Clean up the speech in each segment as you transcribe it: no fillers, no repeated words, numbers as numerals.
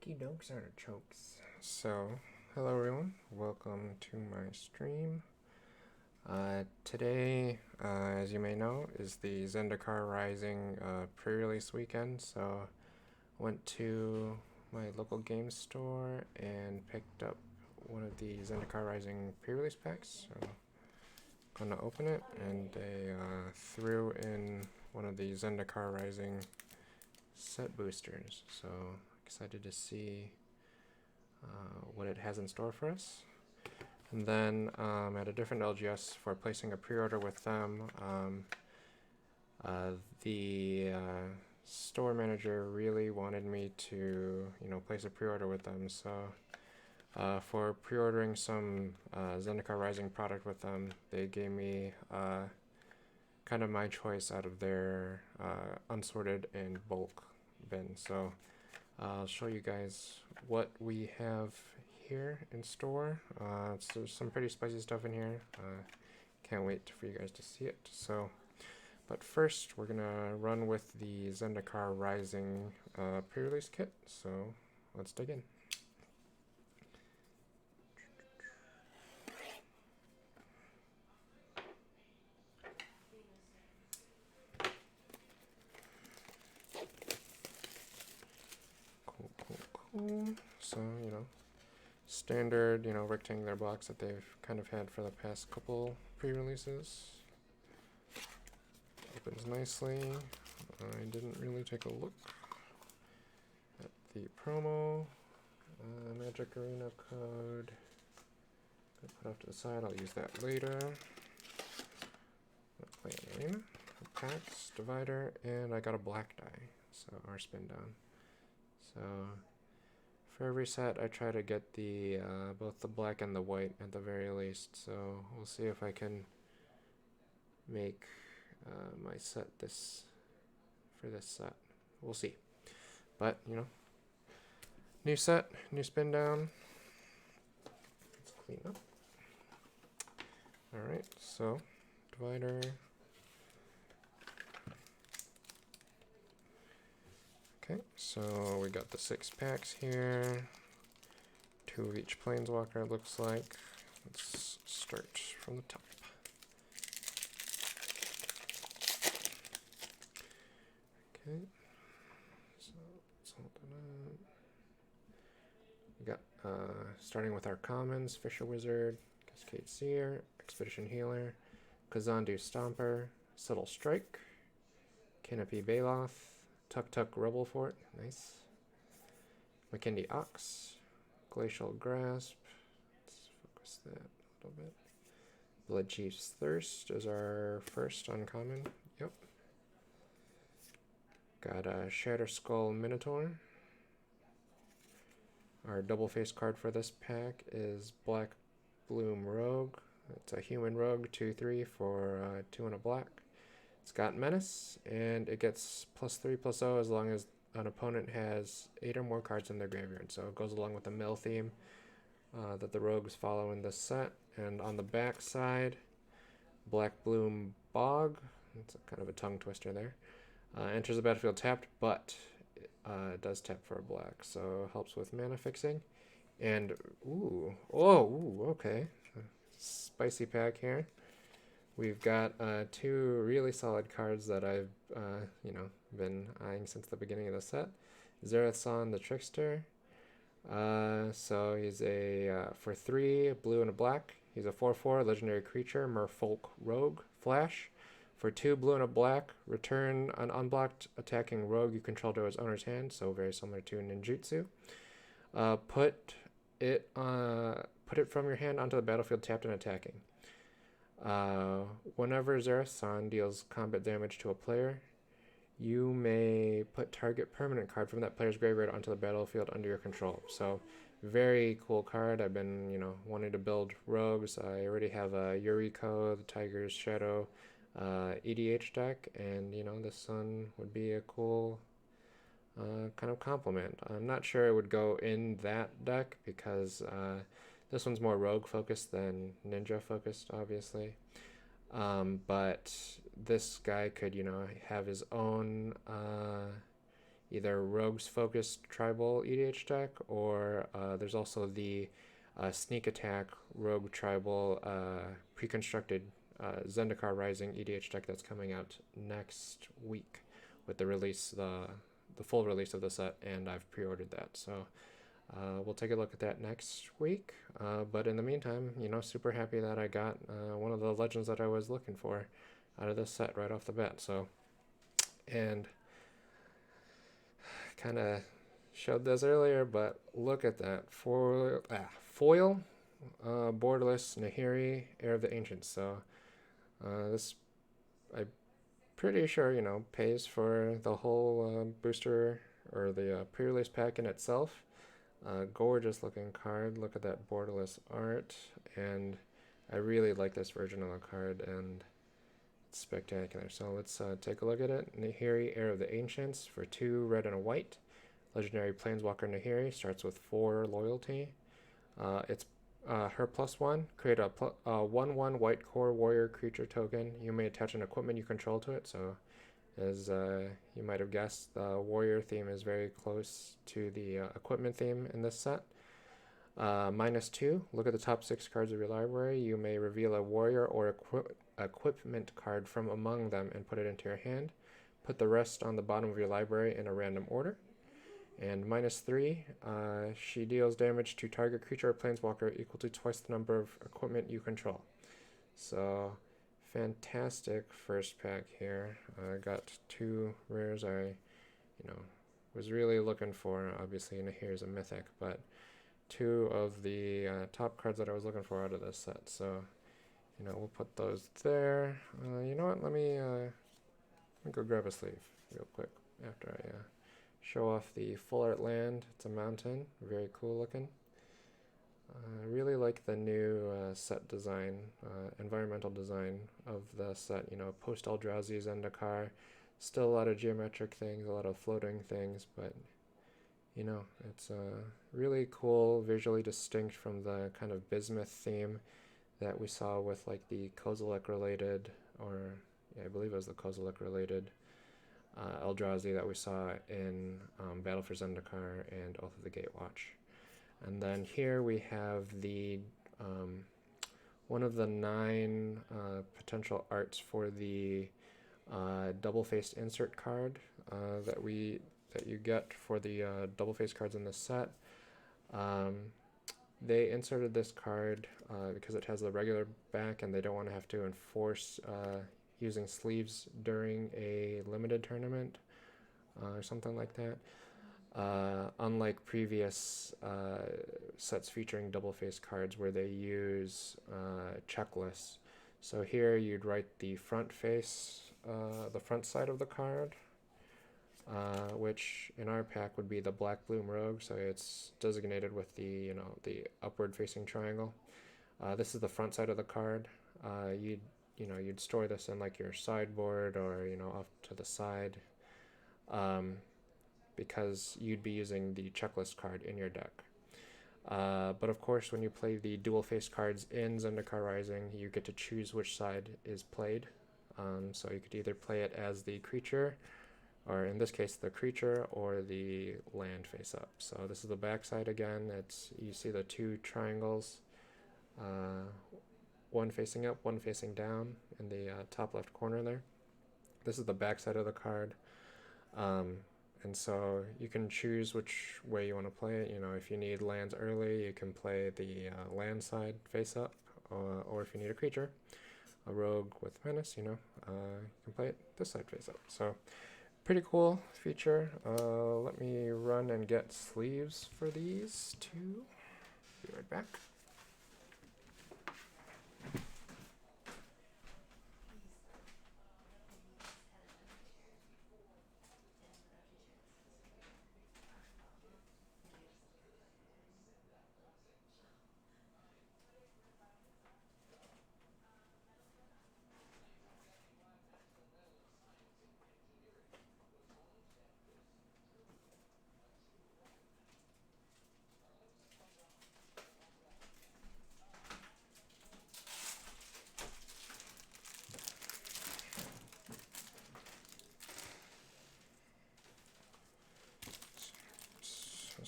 Okie dokes artichokes. So, hello everyone. Welcome to my stream. Today, as you may know, is the Zendikar Rising pre-release weekend. So, went to my local game store and picked up one of the Zendikar Rising pre-release packs. So, gonna open it, and they threw in one of the Zendikar Rising set boosters. So, excited to see what it has in store for us. And then at a different LGS for placing a pre-order with them, the store manager really wanted me to, place a pre-order with them. So for pre-ordering some Zendikar Rising product with them, they gave me kind of my choice out of their unsorted and bulk bin. So I'll show you guys what we have here in store. There's some pretty spicy stuff in here. Can't wait for you guys to see it. So, but first we're gonna run with the Zendikar Rising pre-release kit. So let's dig in. Cool. So, standard, rectangular blocks that they've kind of had for the past couple pre-releases. Opens nicely. I didn't really take a look at the promo. Magic Arena code. Gonna put off to the side. I'll use that later. Play an arena. Packs, divider, and I got a black die. So our spin down. So for every set, I try to get the both the black and the white at the very least. So we'll see if I can make my set for this set. We'll see. But new set, new spin down. Let's clean up. All right, so divider. Okay, so we got the 6 packs here. 2 of each planeswalker, it looks like. Let's start from the top. Okay, so let's hold it up. We got, starting with our commons, Fisher Wizard, Cascade Seer, Expedition Healer, Kazandu Stomper, Subtle Strike, Canopy Baloth, Tuk Tuk Rebel Fort, nice. Makindi Ox, Glacial Grasp, let's focus that a little bit. Blood Chief's Thirst is our first uncommon, yep. Got a Shatter Skull Minotaur. Our double face card for this pack is Black Bloom Rogue. It's a human rogue, 2/3 for 2 and a black. It's got Menace, and it gets +3/+0 as long as an opponent has 8 or more cards in their graveyard. So it goes along with the mill theme that the rogues follow in this set. And on the back side, Black Bloom Bog. It's kind of a tongue twister there. Enters the battlefield tapped, but it does tap for a black, so it helps with mana fixing. And okay, spicy pack here. We've got 2 really solid cards that I've, been eyeing since the beginning of the set. Zerathon the Trickster. So he's a, for 3, blue and a black. He's a 4/4 legendary creature, Merfolk Rogue, Flash. For 2, blue and a black, return an unblocked attacking rogue you control to its owner's hand, so very similar to Ninjutsu. Put it from your hand onto the battlefield tapped and attacking. Whenever Zerathon deals combat damage to a player, you may put target permanent card from that player's graveyard onto the battlefield under your control. So very cool card. I've been, wanting to build rogues. I already have a Yuriko, the Tiger's Shadow, EDH deck, and this one would be a cool kind of complement. I'm not sure it would go in that deck because this one's more rogue focused than ninja focused, obviously. But this guy could, have his own, either Rogue's focused tribal EDH deck, or there's also the Sneak Attack Rogue tribal pre-constructed Zendikar Rising EDH deck that's coming out next week with the release, the full release of the set, and I've pre-ordered that. So we'll take a look at that next week. But in the meantime, super happy that I got one of the legends that I was looking for out of this set right off the bat. So, and kind of showed this earlier, but look at that foil borderless Nahiri, Heir of the Ancients. So this, I'm pretty sure, pays for the whole booster or the pre-release pack in itself. Gorgeous looking card. Look at that borderless art, and I really like this version of the card, and it's spectacular. So let's take a look at it. Nahiri, Heir of the Ancients, for 2 red and a white. Legendary Planeswalker Nahiri, starts with 4 loyalty. It's her +1. Create a 1/1 white core warrior creature token. You may attach an equipment you control to it. So, as you might have guessed, the warrior theme is very close to the equipment theme in this set. -2. Look at the top 6 cards of your library. You may reveal a warrior or equipment card from among them and put it into your hand. Put the rest on the bottom of your library in a random order. And -3, she deals damage to target creature or planeswalker equal to twice the number of equipment you control. So, fantastic first pack here. I got 2 rares I, was really looking for. Obviously, here's a mythic, but 2 of the top cards that I was looking for out of this set. So, we'll put those there. You know what? Let me go grab a sleeve real quick after I show off the full art land. It's a mountain, very cool looking. I really like the new set design, environmental design of the set. Post Eldrazi Zendikar, still a lot of geometric things, a lot of floating things, but it's really cool, visually distinct from the kind of bismuth theme that we saw with like the Kozilek related, or yeah, I believe it was the Kozilek related Eldrazi that we saw in Battle for Zendikar and Oath of the Gatewatch. And then here we have the one of the 9 potential arts for the double-faced insert card that you get for the double-faced cards in this set. They inserted this card because it has the regular back, and they don't want to have to enforce using sleeves during a limited tournament or something like that. Unlike previous sets featuring double-faced cards where they use checklists. So here you'd write the front face, the front side of the card, which in our pack would be the Black Bloom Rogue, so it's designated with the the upward facing triangle. This is the front side of the card. You'd store this in like your sideboard or off to the side, because you'd be using the checklist card in your deck. But of course, when you play the dual-faced cards in Zendikar Rising, you get to choose which side is played. So you could either play it as the creature, or in this case, the creature or the land face up. So this is the back side again. You see the 2 triangles, one facing up, one facing down in the top left corner there. This is the back side of the card. And so you can choose which way you want to play it. If you need lands early, you can play the land side face up, or if you need a creature, a rogue with menace, you can play it this side face up. So pretty cool feature. Let me run and get sleeves for these 2. Be right back.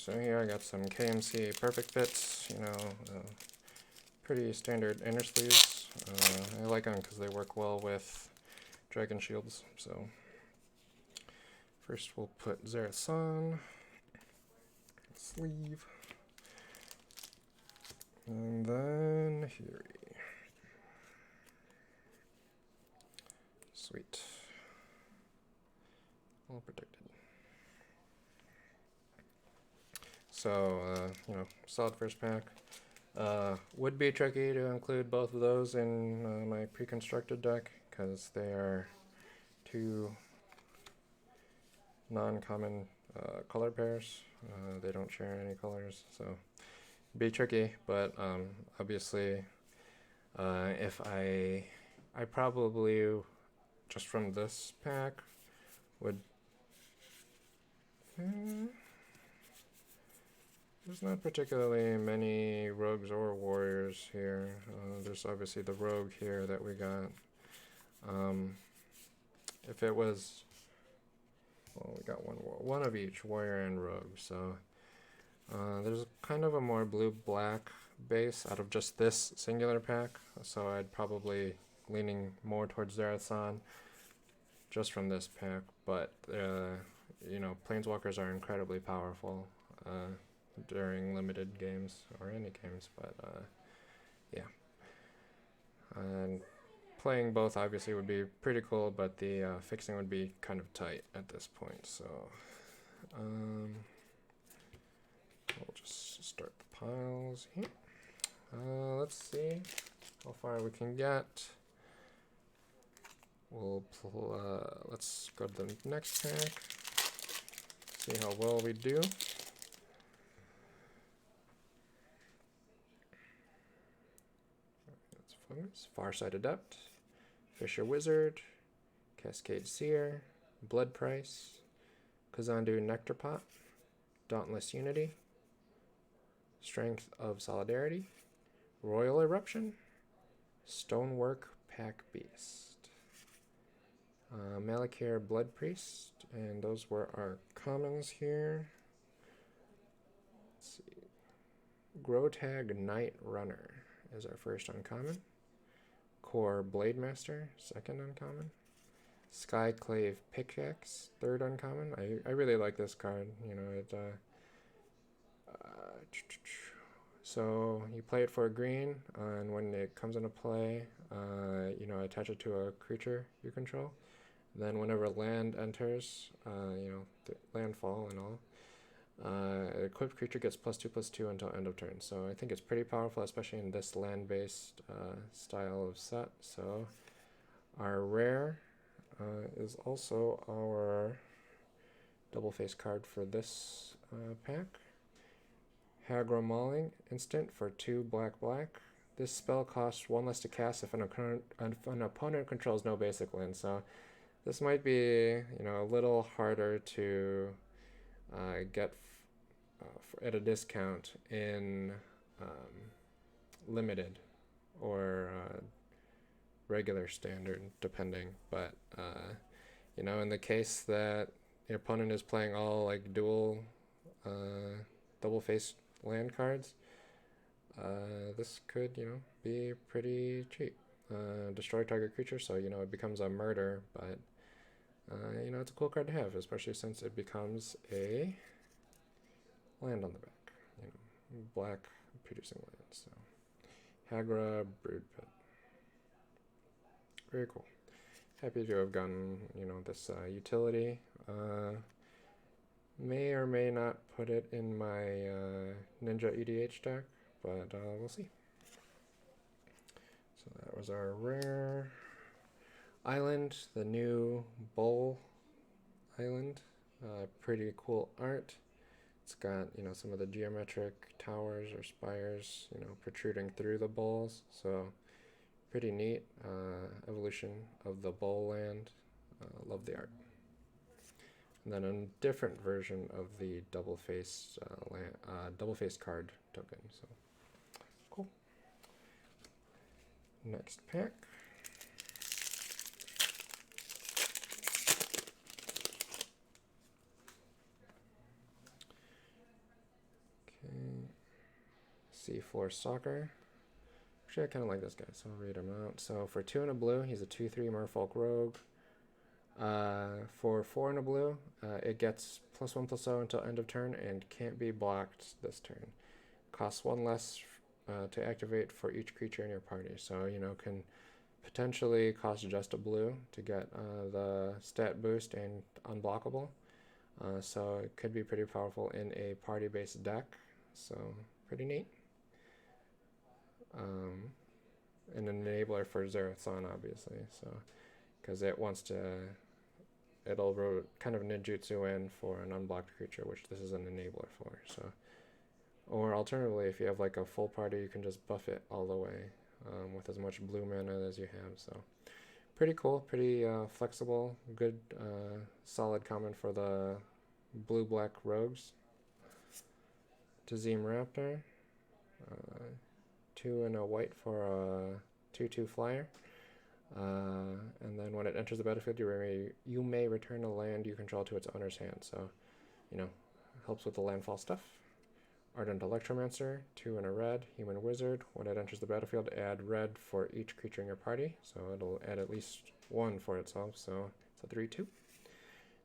So here I got some KMC Perfect Fits, you know, pretty standard inner sleeves. I like them because they work well with Dragon Shields. So first we'll put Xerath on, sleeve, and then here. Sweet. All protected. So, you know, solid first pack. Would be tricky to include both of those in my pre-constructed deck because they are two non-common color pairs. They don't share any colors, so be tricky. But obviously, if I probably just from this pack would. There's not particularly many rogues or warriors here. There's obviously the rogue here that we got. If it was, well, we got one of each, warrior and rogue. So there's kind of a more blue-black base out of just this singular pack. So I'd probably leaning more towards Zerath just from this pack. But you know, planeswalkers are incredibly powerful during limited games or any games, but yeah, and playing both obviously would be pretty cool, but the fixing would be kind of tight at this point. So we'll just start the piles here. Let's see how far we can get. We'll let's go to the next pack, see how well we do. Farsight Adept, Fisher Wizard, Cascade Seer, Blood Price, Kazandu Nectarpot, Dauntless Unity, Strength of Solidarity, Royal Eruption, Stonework Pack Beast, Malakir Blood Priest, and those were our commons here. Let's see. Grotag Night Runner is our first uncommon. Core Blade Master, second uncommon. Skyclave Pickaxe, third uncommon. I really like this card. You know, it. So you play it for a green, and when it comes into play, you know, attach it to a creature you control. Then whenever land enters, you know, landfall and all, equipped creature gets +2/+2 until end of turn. So I think it's pretty powerful, especially in this land-based style of set. So our rare is also our double face card for this pack. Hagra Mauling instant for 2 black. This spell costs 1 less to cast if an opponent controls no basic land. So this might be, you know, a little harder to get at a discount in limited or regular standard, depending. But you know, in the case that the opponent is playing all like dual double face land cards, this could, you know, be pretty cheap. Destroy target creature, so you know it becomes a murder, but you know, it's a cool card to have, especially since it becomes a land on the back, you know, black producing land. So Hagra Brood Pit, very cool. Happy to have gotten, you know, this utility. May or may not put it in my Ninja EDH deck, but we'll see. So that was our rare. Island, the new Bowl Island, pretty cool art. It's got, you know, some of the geometric towers or spires, you know, protruding through the bowls. So pretty neat evolution of the bowl land. Love the art. And then a different version of the double-faced card token. So cool. Next pack. C4 Stalker. Actually, I kind of like this guy, so I'll read him out. So for 2 and a blue, he's a 2/3 Merfolk Rogue. For 4 and a blue, it gets +1/+0 until end of turn and can't be blocked this turn. Costs 1 less to activate for each creature in your party. So, you know, can potentially cost just a blue to get the stat boost and unblockable. So it could be pretty powerful in a party-based deck. So pretty neat. An enabler for Zerathon, obviously. So because it wants to, it'll kind of ninjutsu in for an unblocked creature, which this is an enabler for. So, or alternatively, if you have like a full party, you can just buff it all the way with as much blue mana as you have. So pretty cool, pretty flexible, good, solid common for the blue-black rogues. Tazim Raptor, 2 and a white for a 2/2 flyer. And then when it enters the battlefield, you may return a land you control to its owner's hand. So, you know, helps with the landfall stuff. Ardent Electromancer, 2 and a red, human wizard. When it enters the battlefield, add red for each creature in your party. So it'll add at least 1 for itself. So it's a 3/2.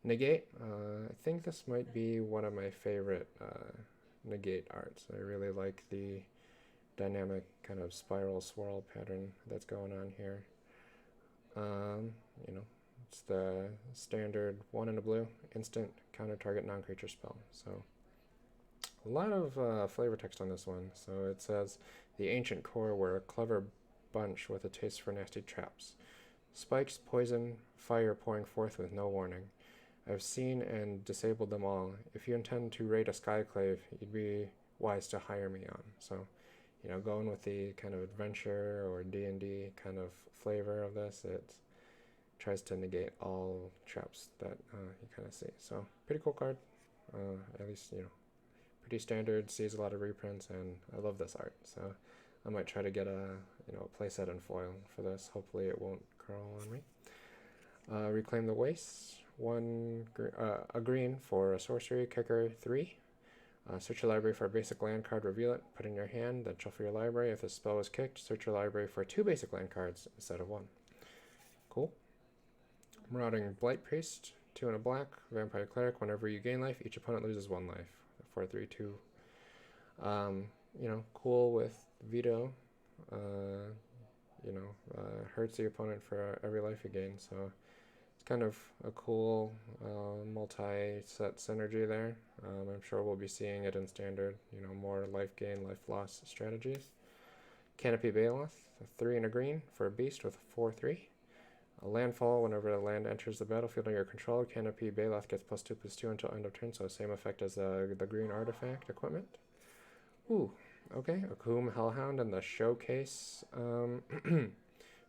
Negate. I think this might be one of my favorite negate arts. I really like the dynamic kind of spiral swirl pattern that's going on here. You know, it's the standard 1 and a blue, instant counter target non-creature spell. So a lot of flavor text on this one. So it says, the ancient core were a clever bunch with a taste for nasty traps. Spikes, poison, fire pouring forth with no warning. I've seen and disabled them all. If you intend to raid a Skyclave, you'd be wise to hire me on. So, you know, going with the kind of adventure or D&D kind of flavor of this, it tries to negate all traps that you kind of see. So, pretty cool card. At least, you know, pretty standard, sees a lot of reprints, and I love this art. So, I might try to get a playset and foil for this. Hopefully it won't curl on me. Reclaim the Wastes. A green for a sorcery, kicker 3. Search your library for a basic land card, reveal it, put it in your hand, then shuffle your library. If the spell is kicked, search your library for 2 basic land cards instead of 1. Cool. Marauding Blight Priest, 2 and a black, Vampire Cleric. Whenever you gain life, each opponent loses 1 life. 4/3/2. You know, cool with veto. Hurts the opponent for every life you gain. So it's kind of a cool multi-set synergy there. I'm sure we'll be seeing it in standard, you know, more life gain, life loss strategies. Canopy Baloth, a 3 and a green for a beast with a 4/3. A landfall, whenever a land enters the battlefield under your control, Canopy Baloth gets +2/+2 until end of turn, so same effect as the green artifact equipment. Ooh, okay, Akum Hellhound in the showcase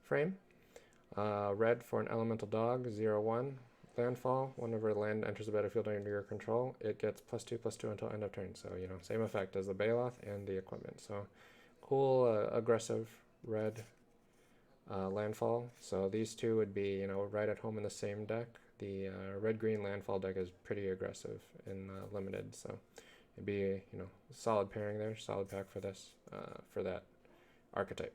frame. Red for an elemental dog, 0/1. Landfall, whenever land enters the battlefield under your control, it gets +2/+2 until end of turn. So, you know, same effect as the Baloth and the equipment. So, cool, aggressive red landfall. So these two would be, you know, right at home in the same deck. The red-green landfall deck is pretty aggressive in limited. So it'd be, you know, solid pairing there, solid pack for this, for that archetype.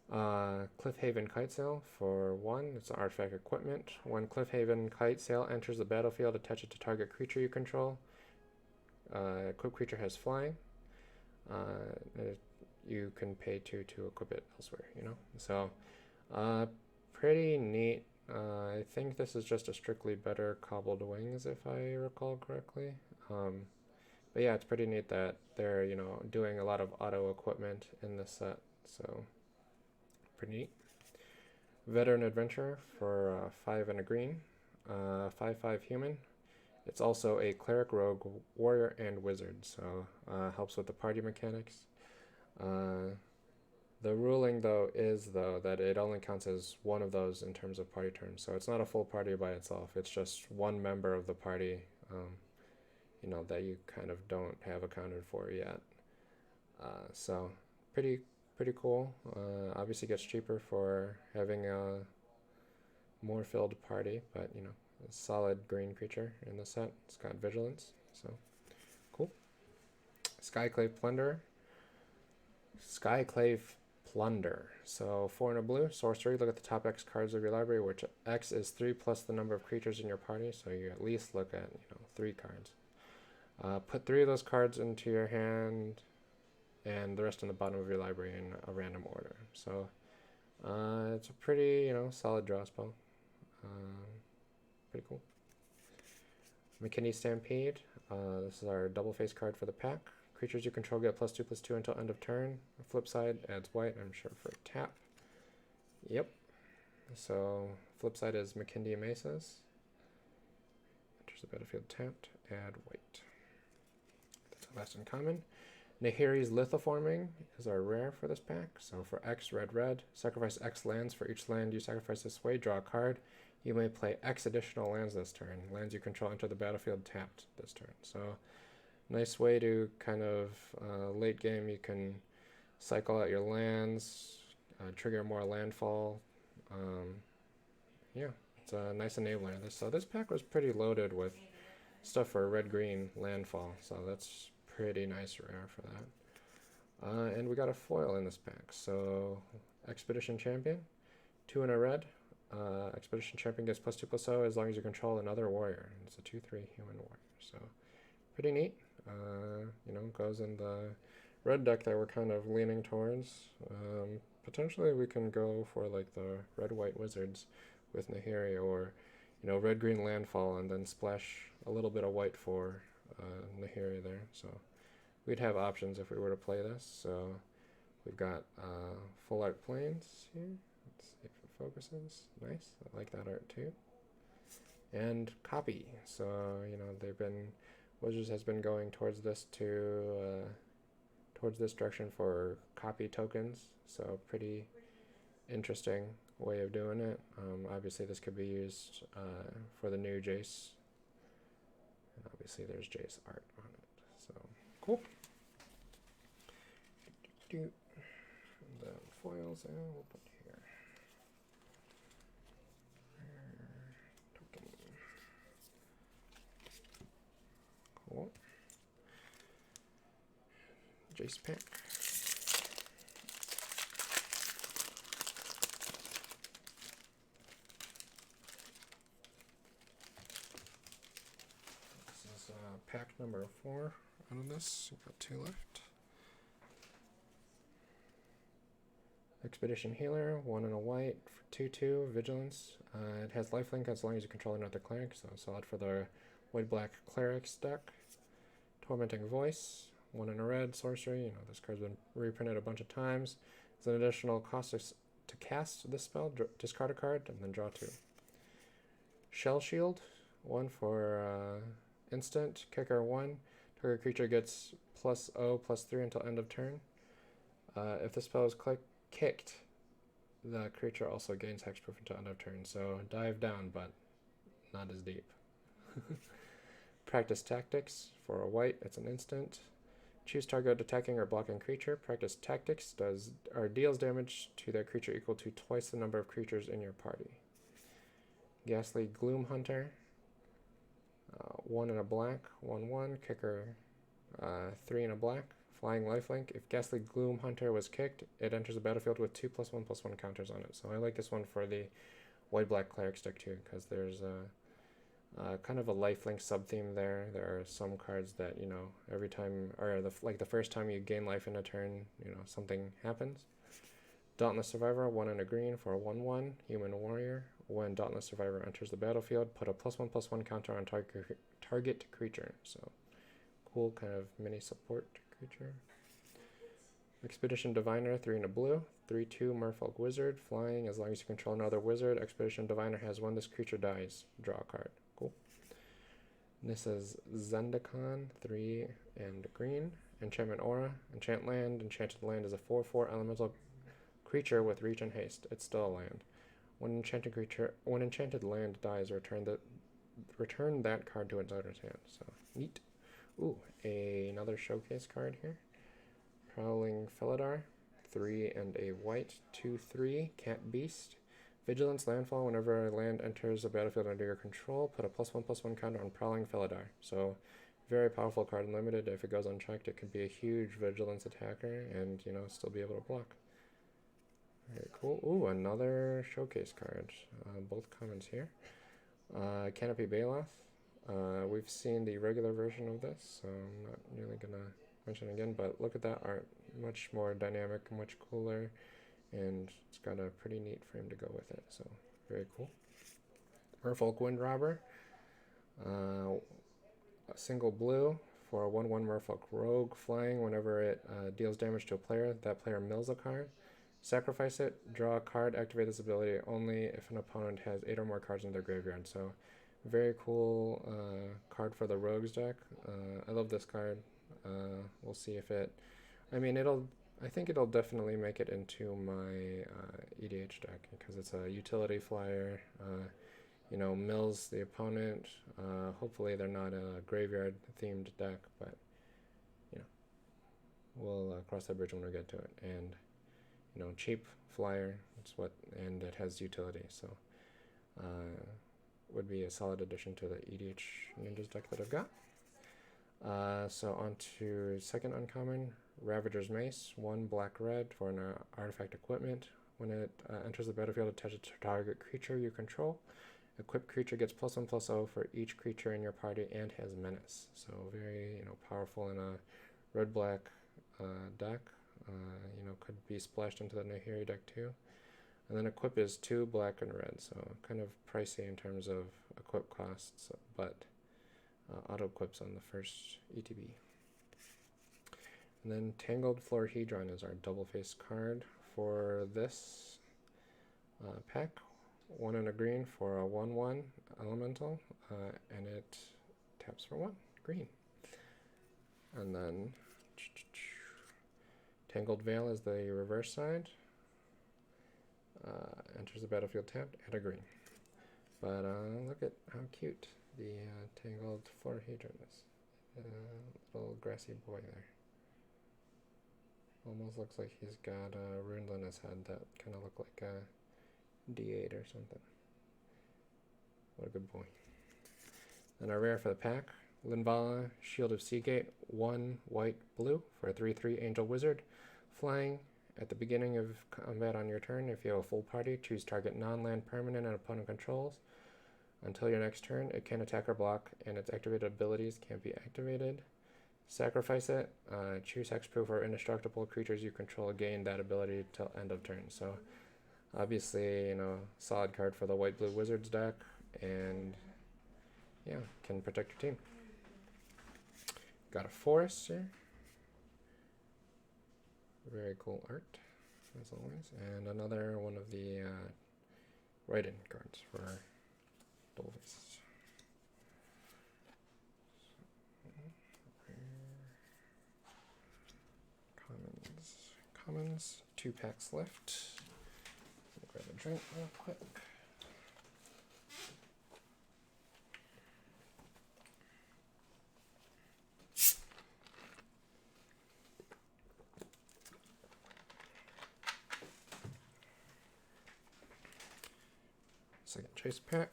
Cliffhaven Kitesail for 1. It's an artifact equipment. When Cliffhaven Kitesail enters the battlefield, attach it to target creature you control. Equipped creature has flying. You can pay 2 to equip it elsewhere, you know? So, pretty neat. I think this is just a strictly better Cobbled Wings, if I recall correctly. But yeah, it's pretty neat that they're, you know, doing a lot of auto equipment in this set. So, pretty neat. Veteran Adventurer for 5 and a green. 5/5 human. It's also a cleric, rogue, warrior, and wizard. So, helps with the party mechanics. The ruling, though, is, that it only counts as one of those in terms of party turns. So it's not a full party by itself. It's just one member of the party, you know, that you kind of don't have accounted for yet. So pretty cool. Obviously gets cheaper for having a more filled party, but, you know, a solid green creature in the set. It's got vigilance, so cool. Skyclave Plunderer. Skyclave Plunder. So 4 and a blue, sorcery. Look at the top X cards of your library, which X is 3 plus the number of creatures in your party. So you at least look at 3 cards. Put 3 of those cards into your hand, and the rest in the bottom of your library in a random order. So it's a pretty solid draw spell. Pretty cool. McKinney Stampede. This is our double face card for the pack. Creatures you control get +2/+2 until end of turn. The flip side adds white, I'm sure, for tap. Yep. So flip side is McKinney Mesas. Enters the battlefield tapped, add white. That's the last uncommon. Nahiri's Lithoforming is our rare for this pack. So for X, red, sacrifice X lands. For each land you sacrifice this way, draw a card. You may play X additional lands this turn. Lands you control enter the battlefield tapped this turn. So nice way to kind of late game, you can cycle out your lands, trigger more landfall. Yeah, it's a nice enabler. So this pack was pretty loaded with stuff for red-green landfall. So that's pretty nice rare for that. And we got a foil in this pack. So Expedition Champion, 2 and a red. Expedition Champion gets +2/+0 as long as you control another warrior. And it's a 2/3 human warrior. So pretty neat. Goes in the red deck that we're kind of leaning towards. Potentially we can go for like the red-white wizards with Nahiri, or red-green landfall and then splash a little bit of white for Nahiri there. So we'd have options if we were to play this. So we've got full art planes here. Let's see if it focuses. Nice. I like that art too. And copy. So Wizards has been going towards this towards this direction for copy tokens. So pretty interesting way of doing it. Obviously this could be used for the new Jace. And obviously there's Jace art on it. So cool. The foils we'll put here. Token. Cool. Jace pack. This is pack number 4 out of this. We've got 2 left. Expedition Healer, 1 and a white for 2/2 Vigilance. It has lifelink as long as you control another cleric, so solid for the white-black clerics deck. Tormenting Voice, 1 and a red sorcery. This card's been reprinted a bunch of times. It's an additional cost to cast this spell. Discard a card and then draw 2. Shell Shield, 1 for instant. Kicker 1. Target creature gets +0/+3 until end of turn. If the spell is kicked, the creature also gains hexproof until end of turn. So dive down, but not as deep. Practice Tactics for a white. It's an instant. Choose target attacking or blocking creature. Practice Tactics deals damage to that creature equal to twice the number of creatures in your party. Ghastly Gloom Hunter, 1 and a black, 1/1. Kicker 3 and a black. Flying lifelink. If Ghastly Gloom Hunter was kicked, it enters the battlefield with 2 +1/+1 counters on it. So I like this one for the white-black cleric deck too, because there's kind of a lifelink sub-theme there. There are some cards that, every time, or the first time you gain life in a turn, something happens. Dauntless Survivor, 1 and a green for a 1/1 human warrior. When Dauntless Survivor enters the battlefield, put a +1/+1 counter on target creature. So cool kind of mini support creature. Expedition Diviner, 3 and a blue, 3/2 Merfolk Wizard, flying as long as you control another wizard. Expedition Diviner has when this creature dies, draw a card. Cool. This is Zendikar, 3 and green. Enchantment Aura, enchant land. Enchanted land is a 4/4 elemental creature with reach and haste. It's still a land. When enchanted land dies, return that card to its owner's hand. So neat. Ooh, another showcase card here. Prowling Felidar, 3 and a white, 2/3 Cat Beast. Vigilance landfall. Whenever a land enters a battlefield under your control, put a +1/+1 counter on Prowling Felidar. So very powerful card in limited. If it goes unchecked, it could be a huge vigilance attacker and, you know, still be able to block. Very cool. Ooh, another showcase card. Both commons here. Canopy Baloth. We've seen the regular version of this, so I'm not really gonna mention it again, but look at that art. Much more dynamic, much cooler, and it's got a pretty neat frame to go with it, so very cool. Merfolk Windrobber. A single blue for a 1/1 Merfolk Rogue flying. Whenever it deals damage to a player, that player mills a card. Sacrifice it, draw a card, activate this ability only if an opponent has 8 or more cards in their graveyard. So very cool card for the Rogues deck. I love this card. We'll see if it, I mean, I think it'll definitely make it into my EDH deck because it's a utility flyer. You know, mills the opponent. Hopefully they're not a graveyard themed deck, but you know, we'll cross that bridge when we get to it. And you know, cheap flyer, and it has utility, so would be a solid addition to the EDH Ninjas deck that I've got. So on to second uncommon, Ravager's Mace, 1 black-red for an artifact equipment. When it enters the battlefield, attach it to target creature you control. Equipped creature gets +1/+0 for each creature in your party and has menace. So very, you know, powerful in a red-black deck. You know, could be splashed into the Nahiri deck too. And then equip is 2 black and red, so kind of pricey in terms of equip costs, but auto equips on the first ETB. And then Tangled Florahedron is our double face card for this pack. 1 and a green for a 1/1 elemental, and it taps for 1 green. And then Tangled Veil is the reverse side. Enters the battlefield tapped at a green. But look at how cute the Tangled Florahedron is. Little grassy boy there. Almost looks like he's got a rune on his head that kind of look like a D8 or something. What a good boy. Then our rare for the pack, Linvala, Shield of Seagate, 1 white blue for a 3/3 Angel Wizard. Flying, at the beginning of combat on your turn, if you have a full party, choose target non-land permanent an opponent controls. Until your next turn, it can attack or block, and its activated abilities can't be activated. Sacrifice it, choose hexproof or indestructible creatures you control gain that ability till end of turn. So obviously, you know, solid card for the white-blue Wizards deck, and yeah, can protect your team. Got a forest here. Very cool art, as always. And another one of the write-in cards for double faces. Commons, 2 packs left. Grab a drink real quick. Second chase pack.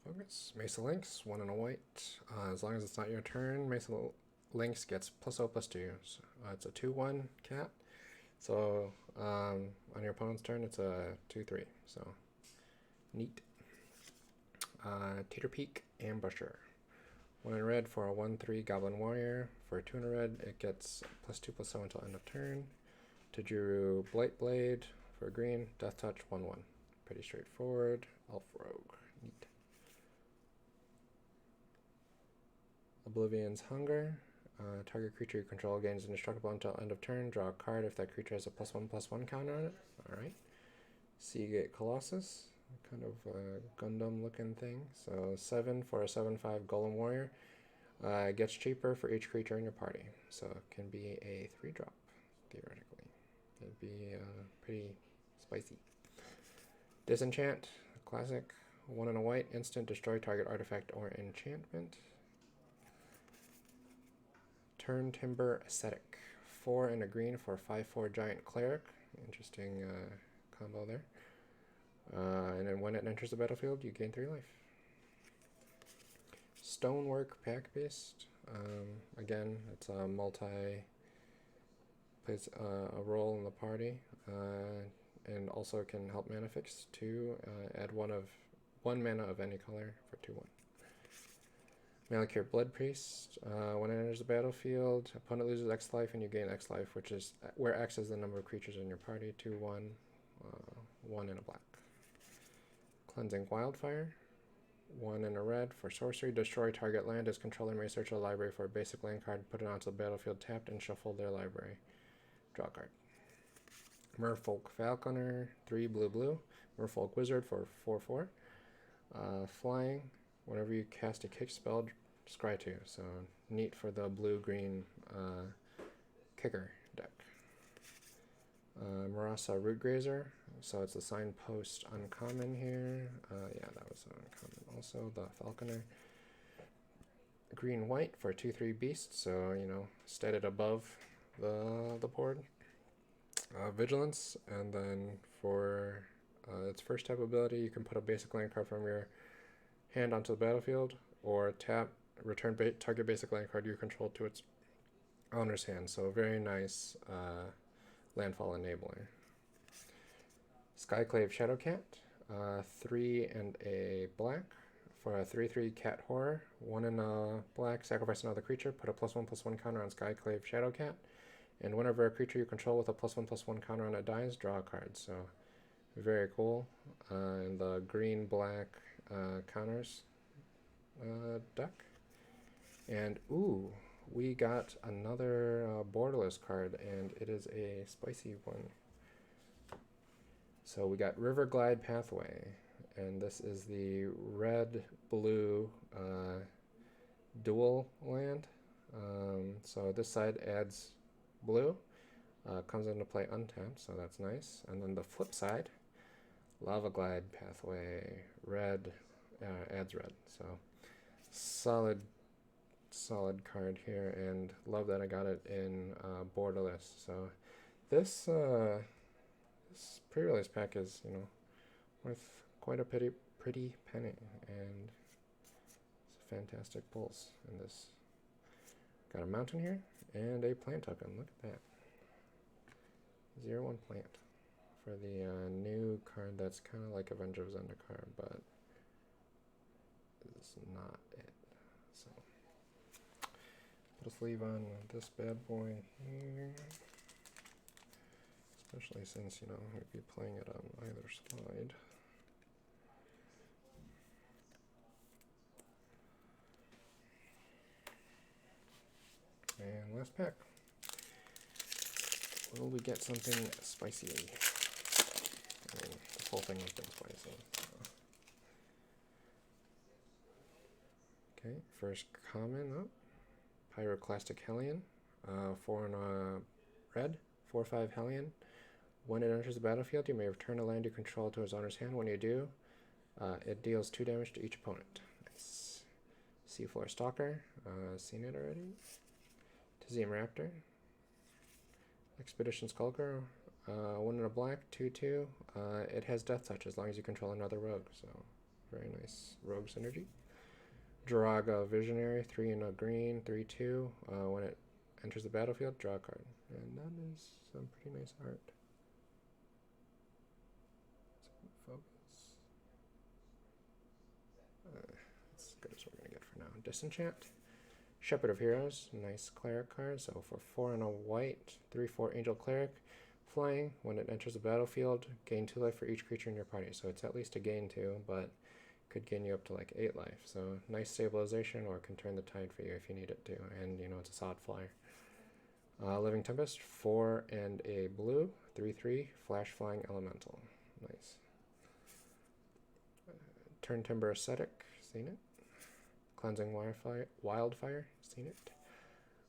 Focus. Mesa Lynx, 1 and a white. As long as it's not your turn, Mesa Lynx gets +0/+2. So, it's a 2/1 cat. So on your opponent's turn, it's a 2/3. So neat. Teeter Peak Ambusher. 1 in red for a 1/3 Goblin Warrior. For 2 in a red, it gets +2/+0 until end of turn. Tajuru Blightblade for green. Death Touch 1/1. Pretty straightforward. Elf Rogue. Neat. Oblivion's Hunger. Target creature you control gains indestructible until end of turn. Draw a card if that creature has a +1/+1 counter on it. Alright. Seagate Colossus. Kind of a Gundam looking thing. So 7 for a 7/5 Golem Warrior. Gets cheaper for each creature in your party. So it can be a 3-drop, theoretically. It'd be pretty spicy. Disenchant. Classic. 1 and a white. Instant. Destroy target artifact or enchantment. Turn Timber Ascetic. 4 and a green for a 5/4 Giant Cleric. Interesting combo there. And then when it enters the battlefield, you gain 3 life. Stonework pack based. Again, it's a plays a role in the party, and also can help mana fix to add one mana of any color for 2/1. Malakir Blood Priest. When it enters the battlefield, opponent loses X life and you gain X life, which is where X is the number of creatures in your party. 2/1, 1 in a black. Cleansing Wildfire. 1 in a red. For sorcery, destroy target land. Its controller may search a library for a basic land card, put it onto the battlefield tapped, and shuffle their library. Draw a card. Merfolk Falconer. 3 blue. Merfolk Wizard for 4/4. Flying. Whenever you cast a kick spell, scry 2. So neat for the blue-green kicker deck. Marasa Rootgrazer. So it's a signpost uncommon here. Yeah, that was uncommon also. The Falconer. Green-white for 2/3 beast. So, set it above the board. Vigilance. And then for its first type ability, you can put a basic land card from your hand onto the battlefield, or tap, return target basic land card you control to its owner's hand. So very nice landfall enabler. Skyclave Shadowcat, 3 and a black for a 3/3 cat horror. 1 in a black, sacrifice another creature, put a +1/+1 counter on Skyclave Shadowcat, and whenever a creature you control with a +1/+1 counter on it dies, draw a card. So very cool. And the green-black counters deck. And ooh, we got another borderless card, and it is a spicy one. So we got River Glide Pathway, and this is the red-blue dual land. So this side adds blue, comes into play untapped, so that's nice. And then the flip side, Lava Glide Pathway, red, adds red. So solid card here, and love that I got it in borderless. So this pre-release pack is worth quite a pretty penny, and it's a fantastic pulls in this. Got a mountain here and a plant token. Look at that. 0/1 plant for the new card that's kind of like Avenger of Zendikar, but is not it. So put a sleeve on this bad boy here, especially since we'd be playing it on either side. And last pack. Will we get something spicy? I mean, this whole thing has been spicy. So. Okay, first common up. Pyroclastic Hellion. 4 and a red. 4/5 Hellion. When it enters the battlefield, you may return a land you control to its owner's hand. When you do, it deals 2 damage to each opponent. Nice. Seafloor Stalker. Seen it already. Tizium Raptor. Expedition Skulker. 1 in a black, 2/2. It has Death Touch as long as you control another rogue. So very nice rogue synergy. Jiraga Visionary. 3 in a green, 3/2. When it enters the battlefield, draw a card. And that is some pretty nice art. Focus. That's as good as we're going to get for now. Disenchant. Shepherd of Heroes. Nice cleric card. So for 4 and a white, 3/4 Angel Cleric. Flying. When it enters the battlefield, gain 2 life for each creature in your party. So it's at least a gain 2, but could gain you up to like 8 life. So nice stabilization, or can turn the tide for you if you need it to. And it's a solid flyer. Living Tempest. 4 and a blue, 3/3 Flash Flying Elemental. Nice. Turn Timber Ascetic. Seen it. Cleansing Wildfire. Seen it.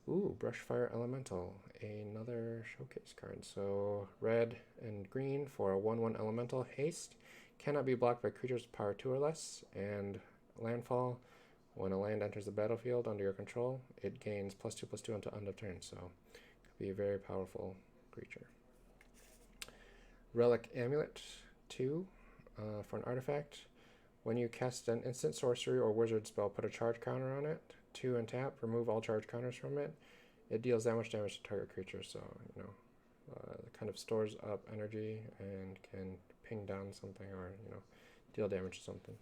Ooh, Brushfire Elemental. Another showcase card. So red and green for a 1/1 Elemental. Haste. Cannot be blocked by creatures with power 2 or less. And landfall. When a land enters the battlefield under your control, it gains +2/+2 until end of turn. So it could be a very powerful creature. Relic Amulet 2 for an artifact. When you cast an instant sorcery or wizard spell, put a charge counter on it. 2 and tap, remove all charge counters from it. It deals that much damage to target creature, so, it kind of stores up energy and can ping down something or, deal damage to something.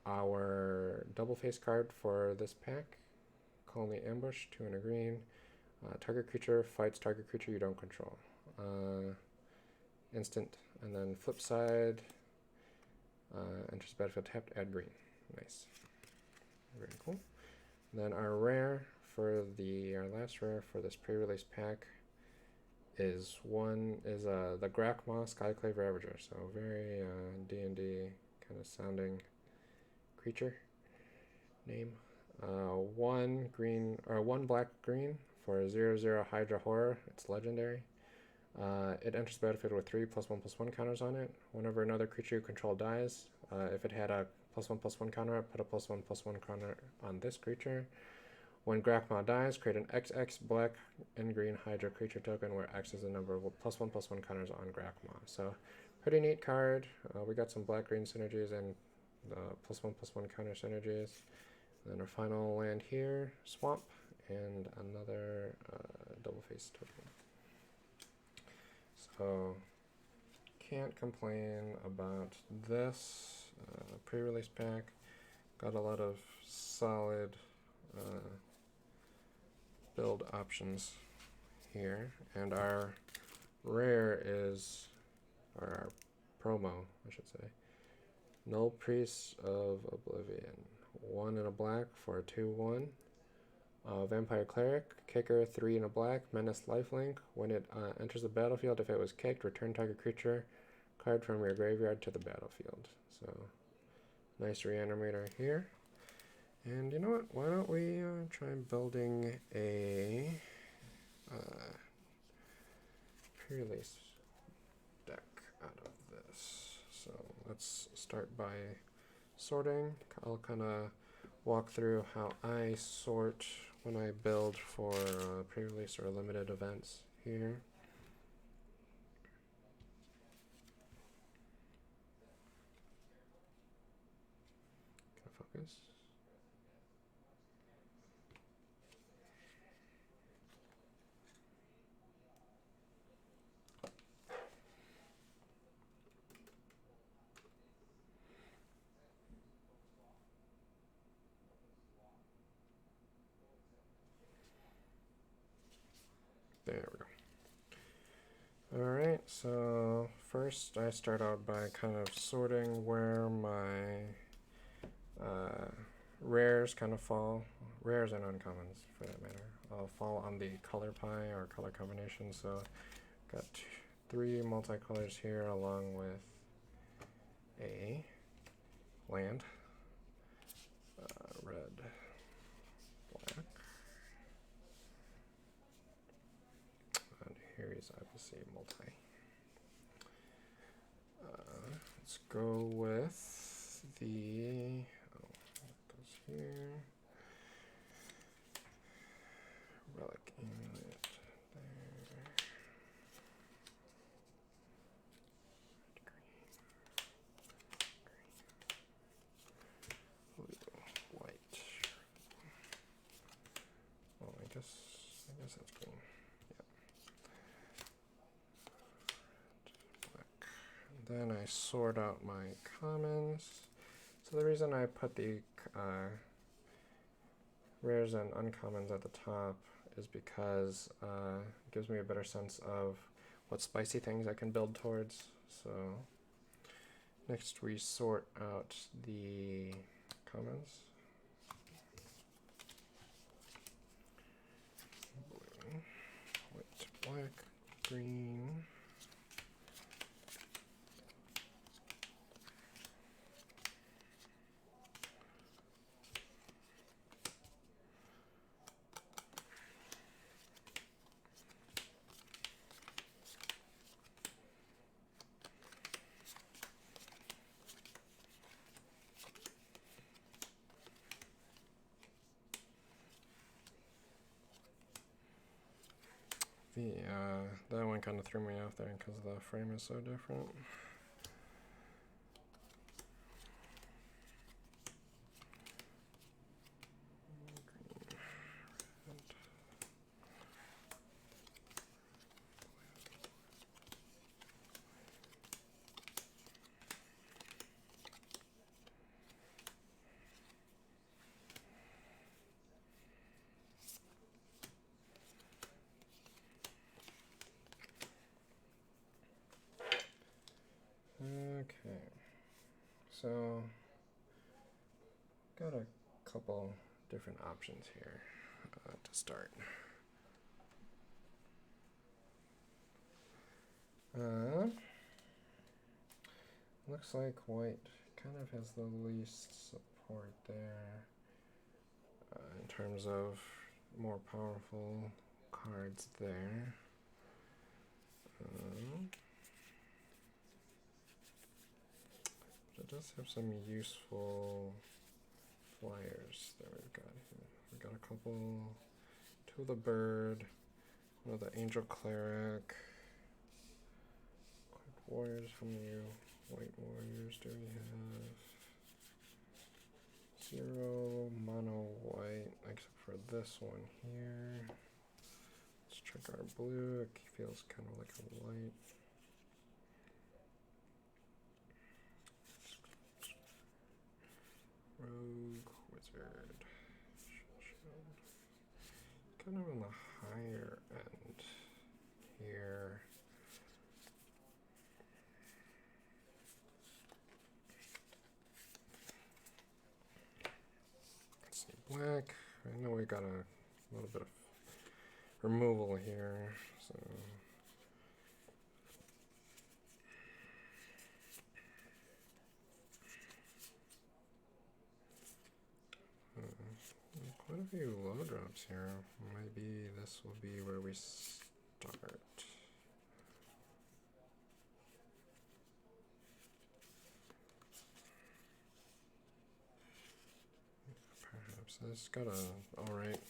Our double face card for this pack, Colony Ambush, 2 and a green. Target creature fights target creature you don't control. Instant. And then flip side, enters battlefield tapped, add green. Nice. Very cool. And then our rare for our last rare for this pre-release pack is the Grakmaw Skyclave Ravager. So very D&D kind of sounding creature name. 1 black green for a 0/0 Hydra Horror. It's legendary. It enters the battlefield with 3+1/+1 counters on it. Whenever another creature you control dies, if it had a +1/+1 counter up, put a +1/+1 counter on this creature. When Grakmaw dies, create an XX black and green Hydra creature token where X is the number of +1/+1 counters on Grakmaw. So pretty neat card. We got some black-green synergies and +1/+1 counter synergies. And then our final land here, Swamp, and another double face token. So can't complain about this pre-release pack. Got a lot of solid build options here, and our rare is, or our promo, I should say, Null Priest of Oblivion. 1 and a black for a 2/1. Vampire Cleric, kicker, 3 and a black, menace lifelink. When it enters the battlefield, if it was kicked, return target creature card from your graveyard to the battlefield. So, nice reanimator here. And you know what? Why don't we try building a pre-release deck out of this. So let's start by sorting. I'll kind of walk through how I sort when I build for pre-release or limited events here. Can I focus? There we go. Alright, so first I start out by kind of sorting where my rares kind of fall. Rares and uncommons, for that matter. I'll fall on the color pie or color combination. So got 3 multicolors here along with a land. Red, black. And here is obviously multi. Let's go with the, goes here. Relic Amulet there. Green. Blue, white. Oh, I guess that's green. Then I sort out my commons. So the reason I put the rares and uncommons at the top is because it gives me a better sense of what spicy things I can build towards. So next we sort out the commons. Blue, white, black, green. That one kind of threw me off there because the frame is so different. Okay, so got a couple different options here to start. Looks like white kind of has the least support there in terms of more powerful cards there. But it does have some useful flyers that we've got here. We've got a couple, two of the bird, one of the angel cleric, white warriors. How many white warriors do we have? 0 mono white, except for this one here. Let's check our blue. It feels kind of like a white. Rogue wizard. Kind of on the higher end here. Let's see, black. I know we got a little bit of removal here, so. Quite a few low drops here. Maybe this will be where we start. Perhaps this got a alright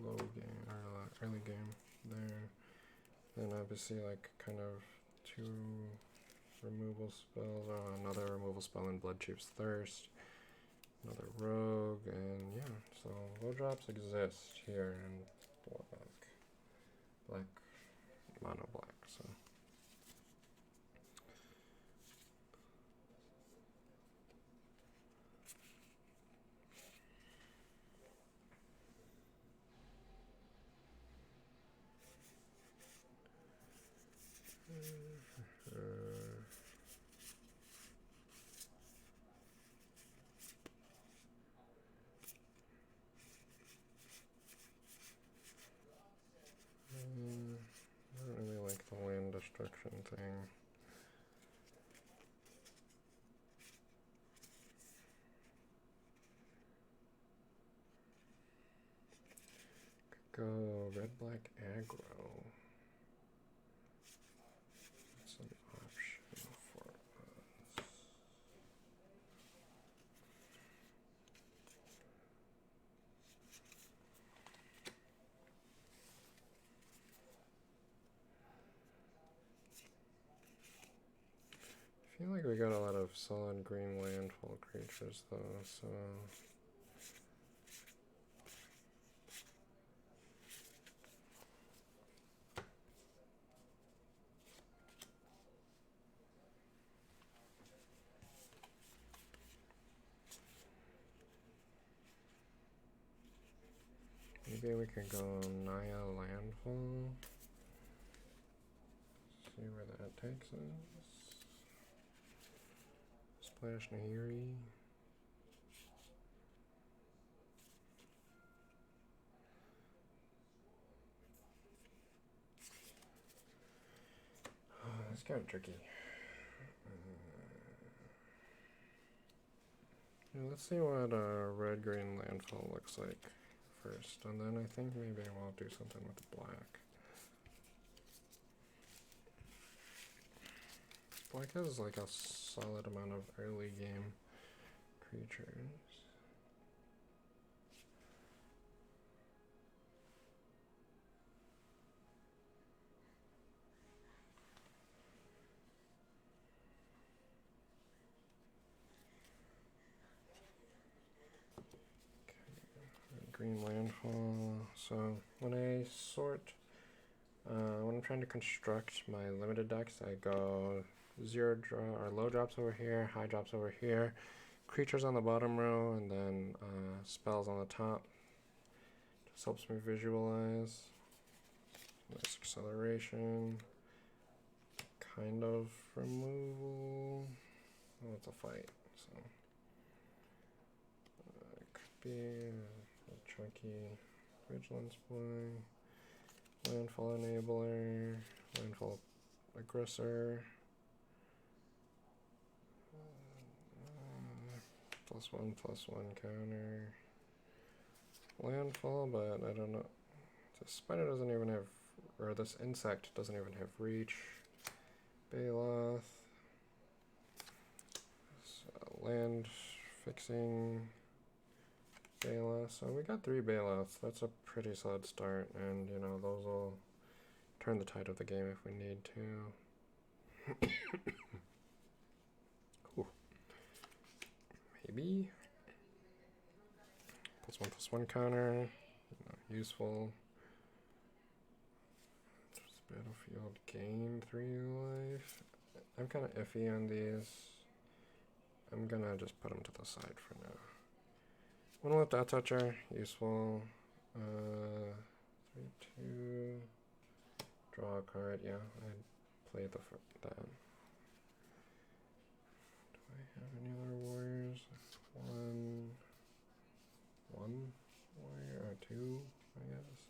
low game or early game there. Then obviously like kind of 2 removal spells, another removal spell in Blood Chief's Thirst. Another rogue, and yeah, so low drops exist here in black, mono black, so. I don't really like the land destruction thing. Could go red black aggro. That's an option for us. I feel like we got a lot of solid green landfall creatures though, so. Maybe we could go Naya Landfall. See where that takes us. Splash Nahiri. It's kind of tricky. Yeah, let's see what red-green landfall looks like first, and then I think maybe we'll do something with black. Black has like a solid amount of early game creatures. green landfall. So when I sort, when I'm trying to construct my limited decks, I go zero draw or low drops over here, high drops over here, creatures on the bottom row, and then spells on the top. Just helps me visualize. Nice acceleration. Kind of removal. Oh, it's a fight, so it could be a chunky vigilance boy, landfall enabler, landfall aggressor, +1/+1 counter, landfall, but I don't know. This spider doesn't even have, or this insect doesn't even have reach. Baloth. Land fixing Baloth. So we got 3 Baloths. That's a pretty solid start, and you know, those will turn the tide of the game if we need to. Cool. Maybe. +1/+1 counter. Useful. Battlefield gain 3 life. I'm kind of iffy on these. I'm gonna just put them to the side for now. One with Dot Toucher, useful. 3/2. Draw a card. Yeah, I'd play that. Do I have any other warriors? One warrior or 2, I guess.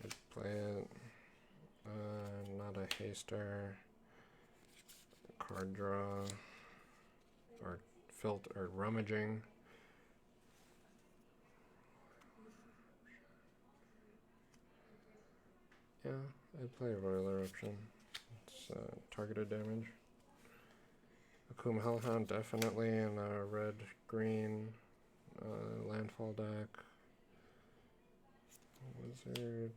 I'd play it. Not a haster. Card draw. Or filter or rummaging. Yeah, I'd play Royal Eruption. It's targeted damage. Akuma Hellhound definitely in a red-green landfall deck. Wizard.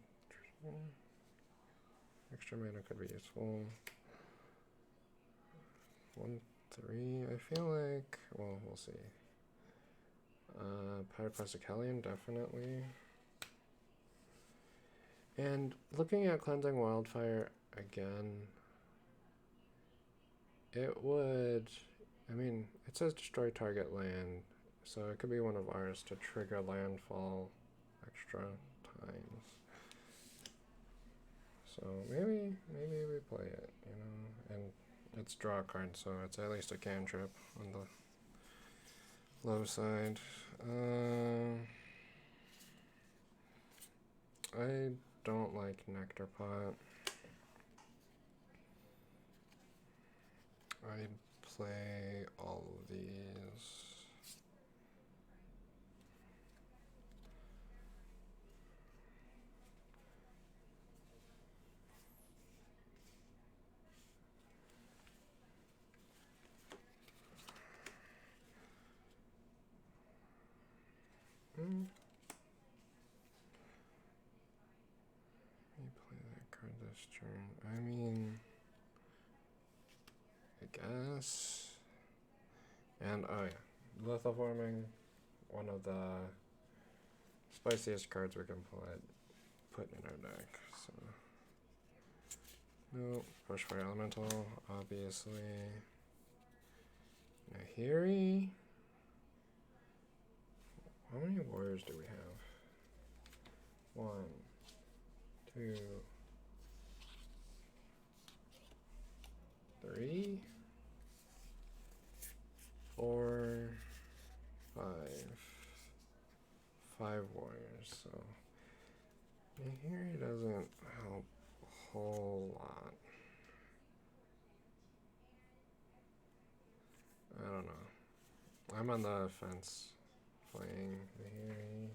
Extra mana could be useful. 1/3. I feel like, well, we'll see. Pyroclastic Hellion, definitely. And looking at Cleansing Wildfire again, it would, I mean, it says destroy target land, so it could be one of ours to trigger landfall extra times. So maybe we play it, you know, and it's draw a card, so it's at least a cantrip on the low side. I don't like Nectar Pot. I'd play all of these. Let me play that card this turn. I mean, I guess. And oh yeah, Lethal Forming, one of the spiciest cards we can put in our deck. So no, Bushfire Elemental, obviously. Nahiri. How many warriors do we have? 1, 2, 3, 4, 5. 5 warriors, so Nahiri doesn't help a whole lot. I don't know. I'm on the fence playing Nahiri.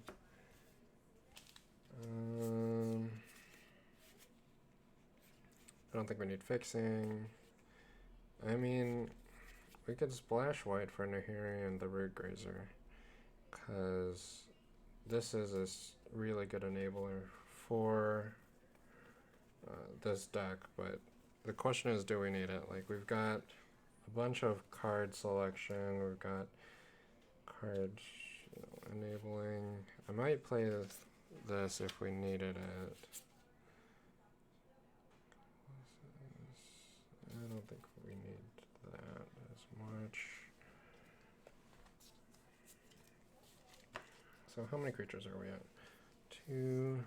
I don't think we need fixing. I mean, we could splash white for Nahiri and the Root Grazer, because this is a really good enabler for this deck, but the question is, do we need it? Like, we've got a bunch of card selection, we've got cards, enabling. I might play this if we needed it. I don't think we need that as much. So how many creatures are we at? 2,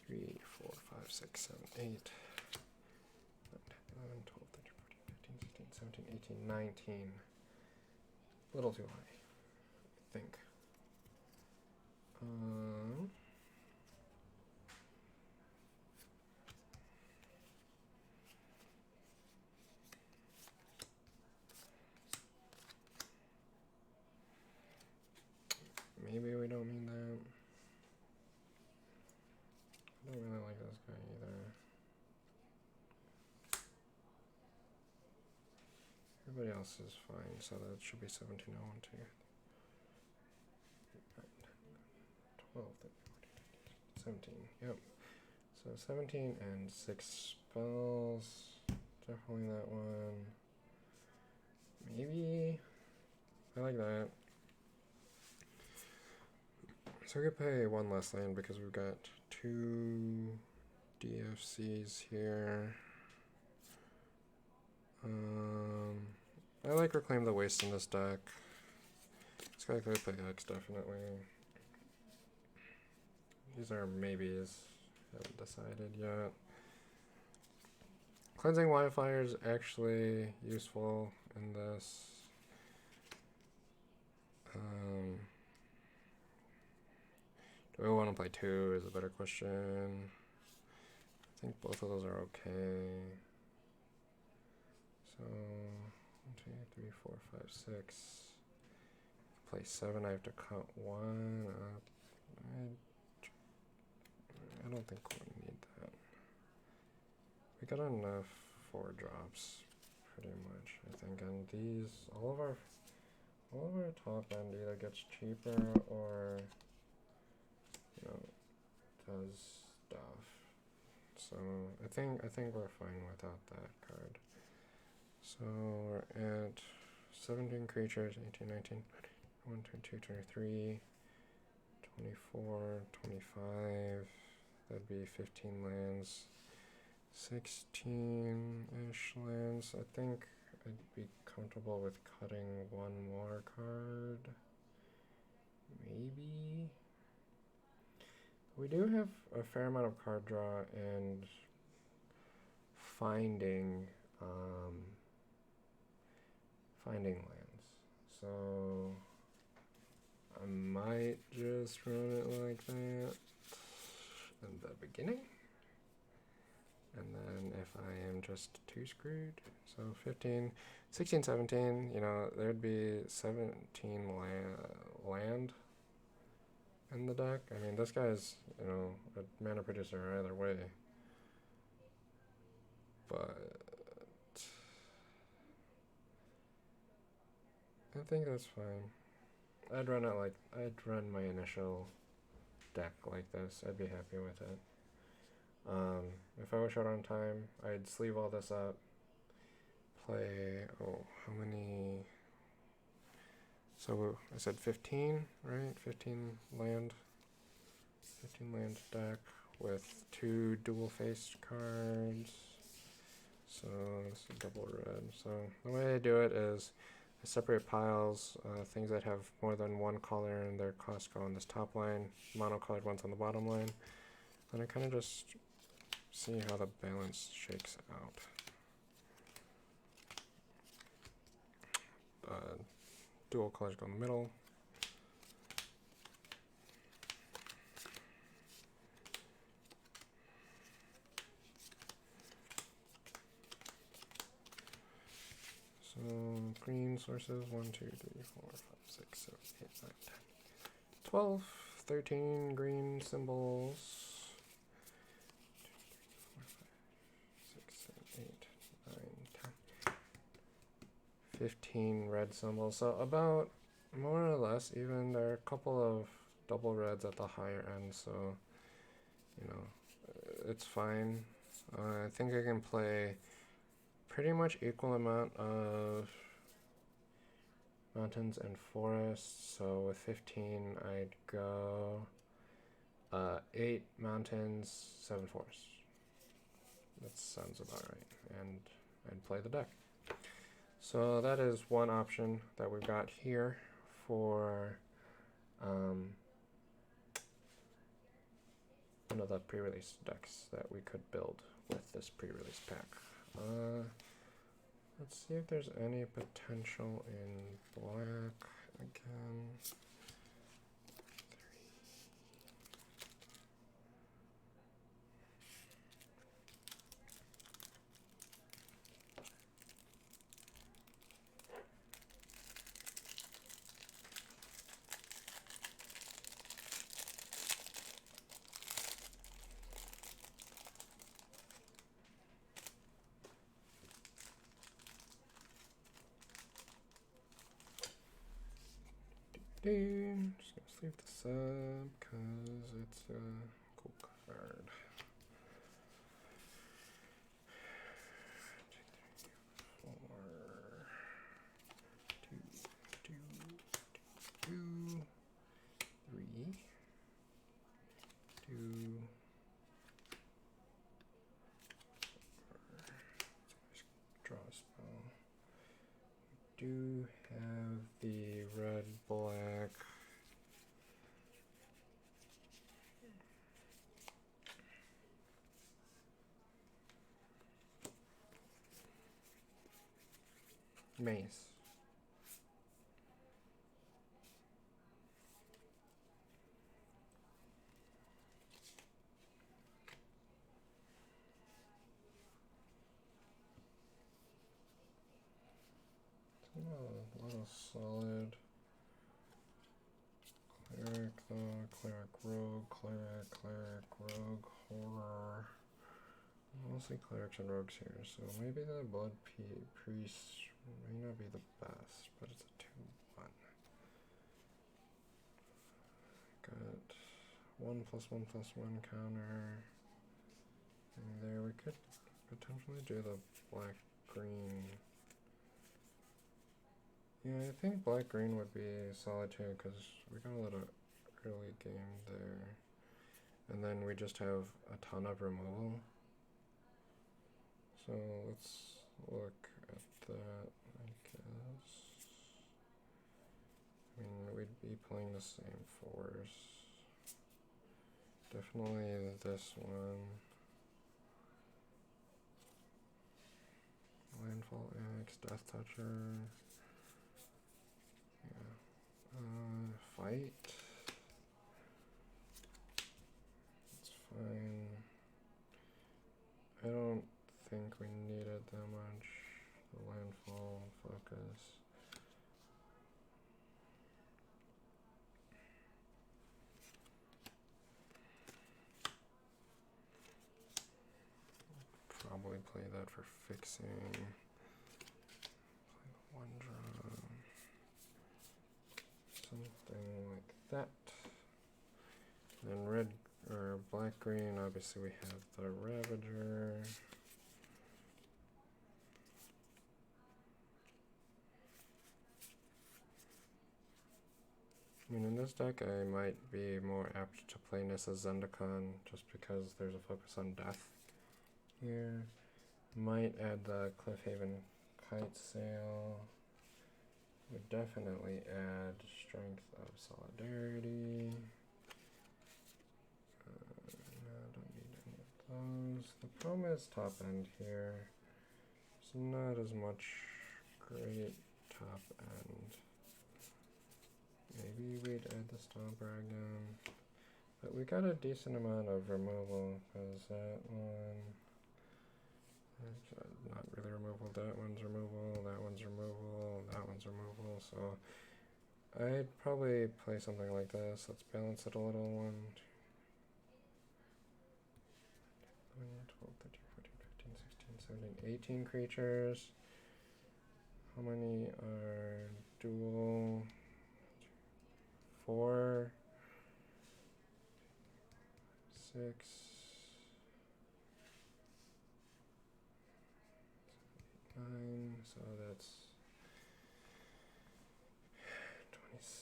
3, 4, 5, 6, 7, 8, 9, 10, 11, 12, 13, 14, 15, 16, 17, 18, 19. A little too high, I think. Maybe we don't mean that. I don't really like this guy either. Everybody else is fine, so that should be 17, 1, 2, 12, 13, 14, 17. Yep. So 17 and 6 spells. Definitely that one. Maybe. I like that. So we could pay one less land because we've got 2 DFCs here. I like Reclaim the Waste in this deck. This guy could play X, definitely. These are maybes. Haven't decided yet. Cleansing Wildfire is actually useful in this. Do we want to play 2 is a better question. I think both of those are okay. So 1, 2, 3, 4, 5, 6. Play 7, I have to cut 1. I don't think we need that. We got enough 4 drops, pretty much, I think. And these, all of our top end either gets cheaper or, does stuff. So I think we're fine without that card. So we're at 17 creatures, 18, 19, 1, 2, 23, 24, 25. That'd be 15 lands. 16-ish lands. I think I'd be comfortable with cutting 1 more card. Maybe. We do have a fair amount of card draw and finding lands. So I might just run it like that in the beginning. And then if I am just too screwed, so 15, 16, 17, there'd be 17 land in the deck. I mean, this guy's, a mana producer either way. But I think that's fine. I'd run my initial deck like this. I'd be happy with it. If I was short on time, I'd sleeve all this up, play, how many, so I said 15, right? 15 land deck with 2 dual-faced cards, so this is double red. So the way I do it is I separate piles, things that have more than 1 color and their cost go on this top line, monocolored ones on the bottom line, and I kind of just see how the balance shakes out. Dual colors go in the middle. So green sources 1, 2, 3, 4, 5, 6, 7, 8, 9, 10, 12, 13 green symbols. 15 red symbols, so about more or less even. There are a couple of double reds at the higher end, so it's fine. I think I can play pretty much equal amount of mountains and forests. So with 15, I'd go 8 mountains, 7 forests. That sounds about right. And I'd play the deck. So that is one option that we've got here for one of the pre-release decks that we could build with this pre-release pack. Let's see if there's any potential in black again. Just gonna sleeve this up because it's a cool card. 2, 3, 2, draw a spell. We do have the red black mace. A little solid. Cleric though, cleric rogue, cleric rogue, horror. Mostly clerics and rogues here, so maybe the blood priest may not be the best, but it's a 2/1. Got 1+1/1 counter. And there we could potentially do the black green. Yeah, I think black green would be solid too, because we got a lot of early game there. And then we just have a ton of removal. So let's look at that, I guess. I mean, we'd be playing the same force. Definitely this one. Landfall X, Death Toucher. Yeah. Fight. It's fine. I don't think we needed that much. The landfall focus. Probably play that for fixing. Play one draw. Something like that. Then red or black green, obviously we have the Ravager. I mean, in this deck I might be more apt to play Nissa Zendikar just because there's a focus on death here. Might add the Cliffhaven Kite Sail. Would definitely add Strength of Solidarity. No, don't need any of those. The problem is top end here. There's not as much great top end. Maybe we'd add the Stomper again. But we got a decent amount of removal, because that one... not really removal, that one's removal, that one's removal, that one's removal, so I'd probably play something like this. Let's balance it a little. 1, 12, 13, 14, 15, 16, 17, 18 creatures. How many are dual? 4, 6, 9, so that's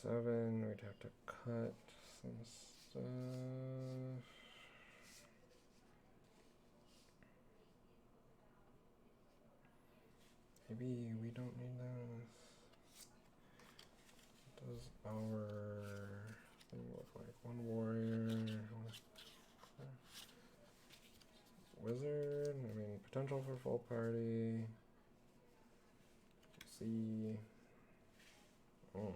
7, we'd have to cut some stuff. Maybe we don't need this. What does our thing look like? One warrior, wizard. I mean, potential for full party. See. Oh.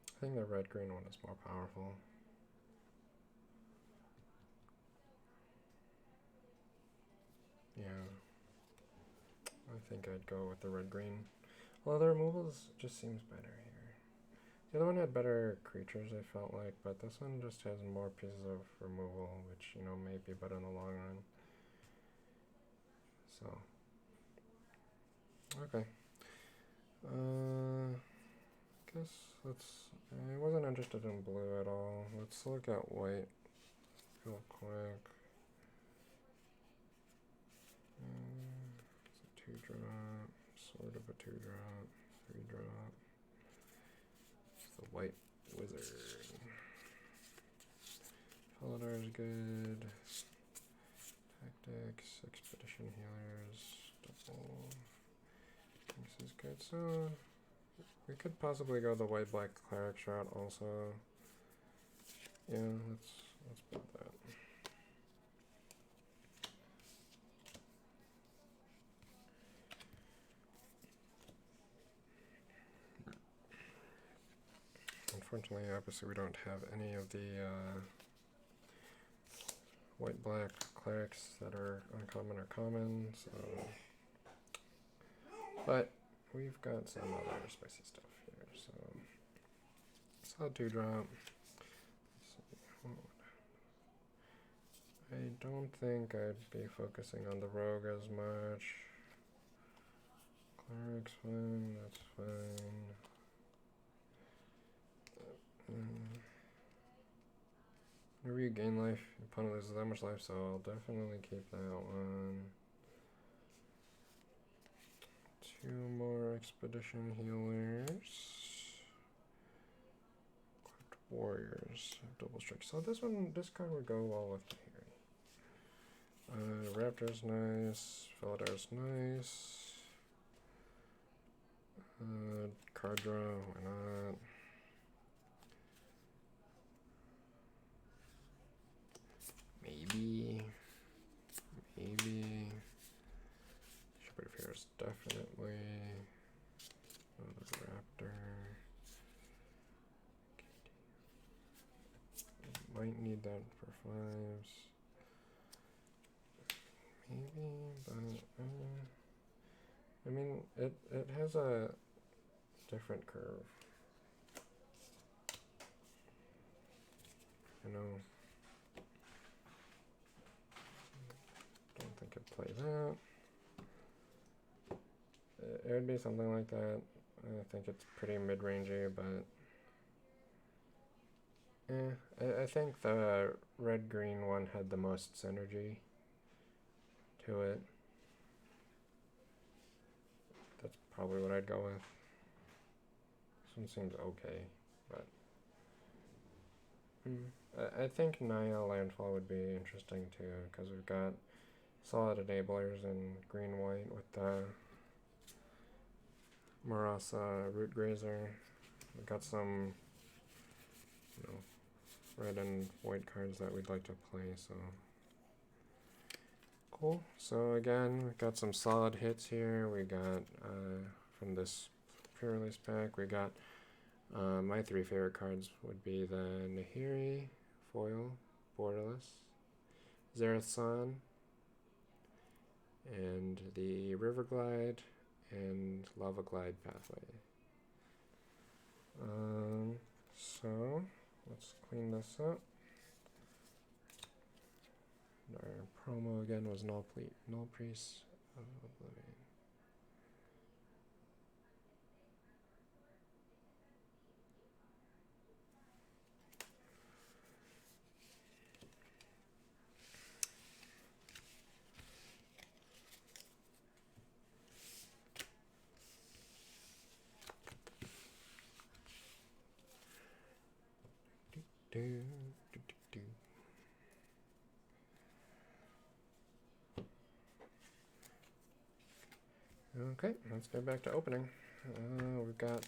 I think the red-green one is more powerful. Yeah. I think I'd go with the red-green. Well, the removals just seems better here. The other one had better creatures, I felt like, but this one just has more pieces of removal, which, you know, may be better in the long run. So, okay. Guess let's. I wasn't interested in blue at all. Let's look at white real quick. It's a 2-drop, sort of a 2-drop, 3-drop. It's the white wizard. Felidar is good. Tactics, expedition healers, double. This is good. So we could possibly go the white-black cleric route also. Yeah, let's build that. Unfortunately, obviously, we don't have any of the white-black clerics that are uncommon or common, so. But we've got some other spicy stuff here, so. Solid 2-drop. I don't think I'd be focusing on the rogue as much. Cleric's fine, that's fine. Whenever you gain life, your opponent loses that much life, so I'll definitely keep that one. 2 more expedition healers. Equipped warriors, double strike. So this card would go well with here. Raptor's nice, Felidar's nice. Card draw, why not? Maybe. Shepherd of Heroes, definitely. Another Raptor. Might need that for 5s. Maybe, but I mean, it has a different curve. You know. Don't think I'd play that. It would be something like that. I think it's pretty mid-rangey, but I think the red-green one had the most synergy to it. That's probably what I'd go with. This one seems okay, but I think Naya Landfall would be interesting too, because we've got solid enablers in green-white with the Marasa Root Grazer. We've got some, you know, red and white cards that we'd like to play, so cool. So again, we've got some solid hits here. We got from this pre-release pack, we got my 3 favorite cards would be the Nahiri foil, borderless, Zerathsan, and the Riverglide and Lava Glide pathway. So let's clean this up. Our promo again was Null Priest of Oblivion. Okay, let's go back to opening. We've got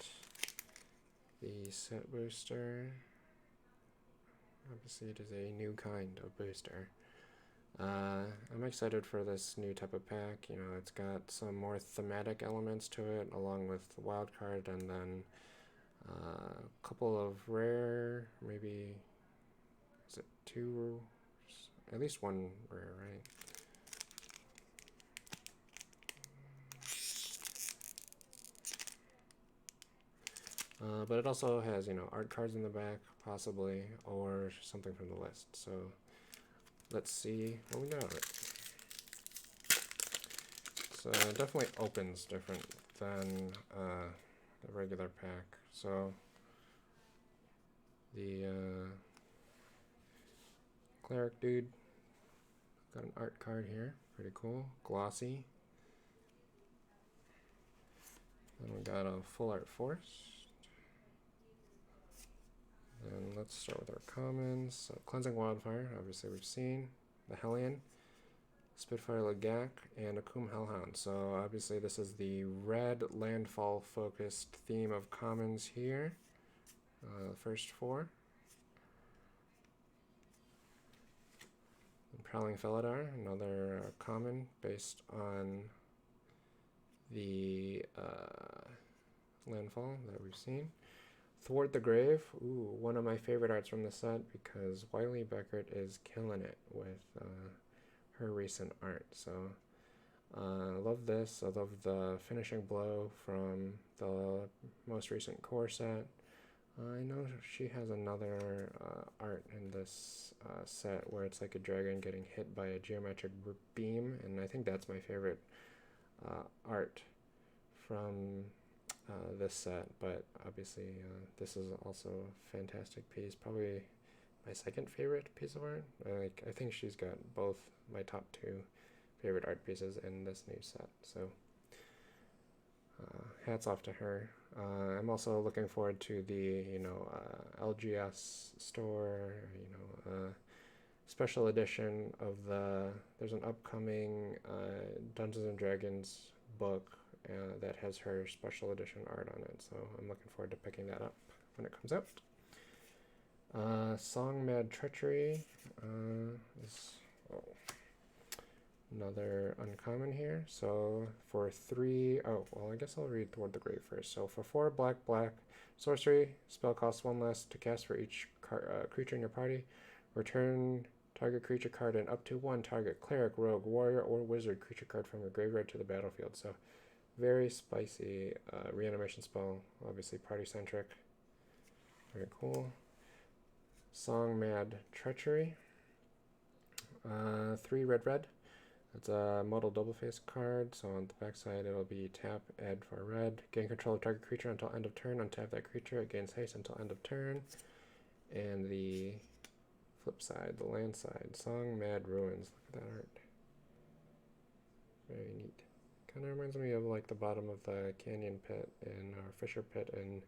the set booster. Obviously, it is a new kind of booster. I'm excited for this new type of pack. You know, it's got some more thematic elements to it, along with the wild card, and then a couple of rare, maybe, is it two, at least one rare, right? But it also has, you know, art cards in the back, possibly, or something from the list. So let's see what we got. So it definitely opens different than the regular pack. So the cleric dude got an art card here, pretty cool, glossy. Then we got a full art force. And let's start with our commons. So Cleansing Wildfire, obviously we've seen. The Hellion, Spitfire Legak, and Akum Hellhound. So obviously this is the red landfall focused theme of commons here. The first four. And Prowling Felidar, another common based on the landfall that we've seen. Thwart the Grave, ooh, one of my favorite arts from the set because Wiley Beckert is killing it with her recent art. So I love this. I love the finishing blow from the most recent core set. I know she has another art in this set where it's like a dragon getting hit by a geometric beam, and I think that's my favorite art from this set, but obviously this is also a fantastic piece, probably my second favorite piece of art. I think she's got both my top two favorite art pieces in this new set, so hats off to her. I'm also looking forward to the LGS store, special edition of there's an upcoming Dungeons and Dragons book that has her special edition art on it, so I'm looking forward to picking that up when it comes out. Song Mad Treachery is another uncommon here. So for 3, I guess I'll read Toward the Grave first. So for 4 black sorcery, spell costs 1 less to cast for each creature in your party. Return target creature card and up to 1 target cleric, rogue, warrior, or wizard creature card from your graveyard to the battlefield. So very spicy reanimation spell, obviously party-centric. Very cool. Song Mad Treachery. 3 red. It's a modal double face card, so on the backside it'll be tap, add for red. Gain control of target creature until end of turn. Untap that creature. It gains haste until end of turn. And the flip side, the land side. Song Mad Ruins. Look at that art. Very neat. Kind of reminds me of like the bottom of the canyon pit or fissure pit in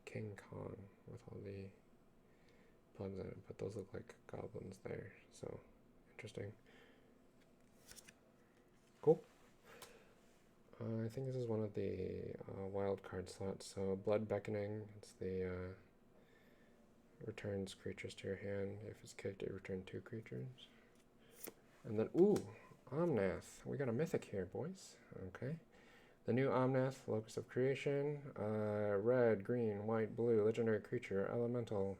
King Kong with all the bugs in it, but those look like goblins there, so interesting. Cool. I think this is one of the wild card slots. So Blood Beckoning, it's the returns creatures to your hand. If it's kicked, it returns 2 creatures. And then, Omnath. We got a mythic here, boys. Okay. The new Omnath, Locus of Creation. Red, green, white, blue, legendary creature, elemental.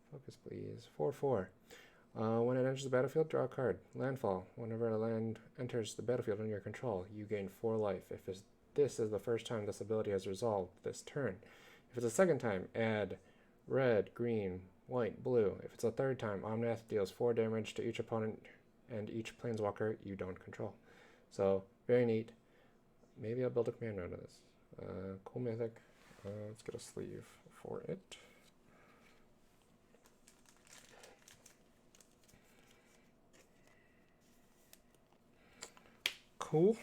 Focus, please. 4/4. When it enters the battlefield, draw a card. Landfall. Whenever a land enters the battlefield under your control, you gain 4 life. If this is the first time this ability has resolved this turn. If it's a second time, add red, green, white, blue. If it's a third time, Omnath deals 4 damage to each opponent and each planeswalker you don't control. So, very neat. Maybe I'll build a commander out of this. Cool mythic. Let's get a sleeve for it. Cool.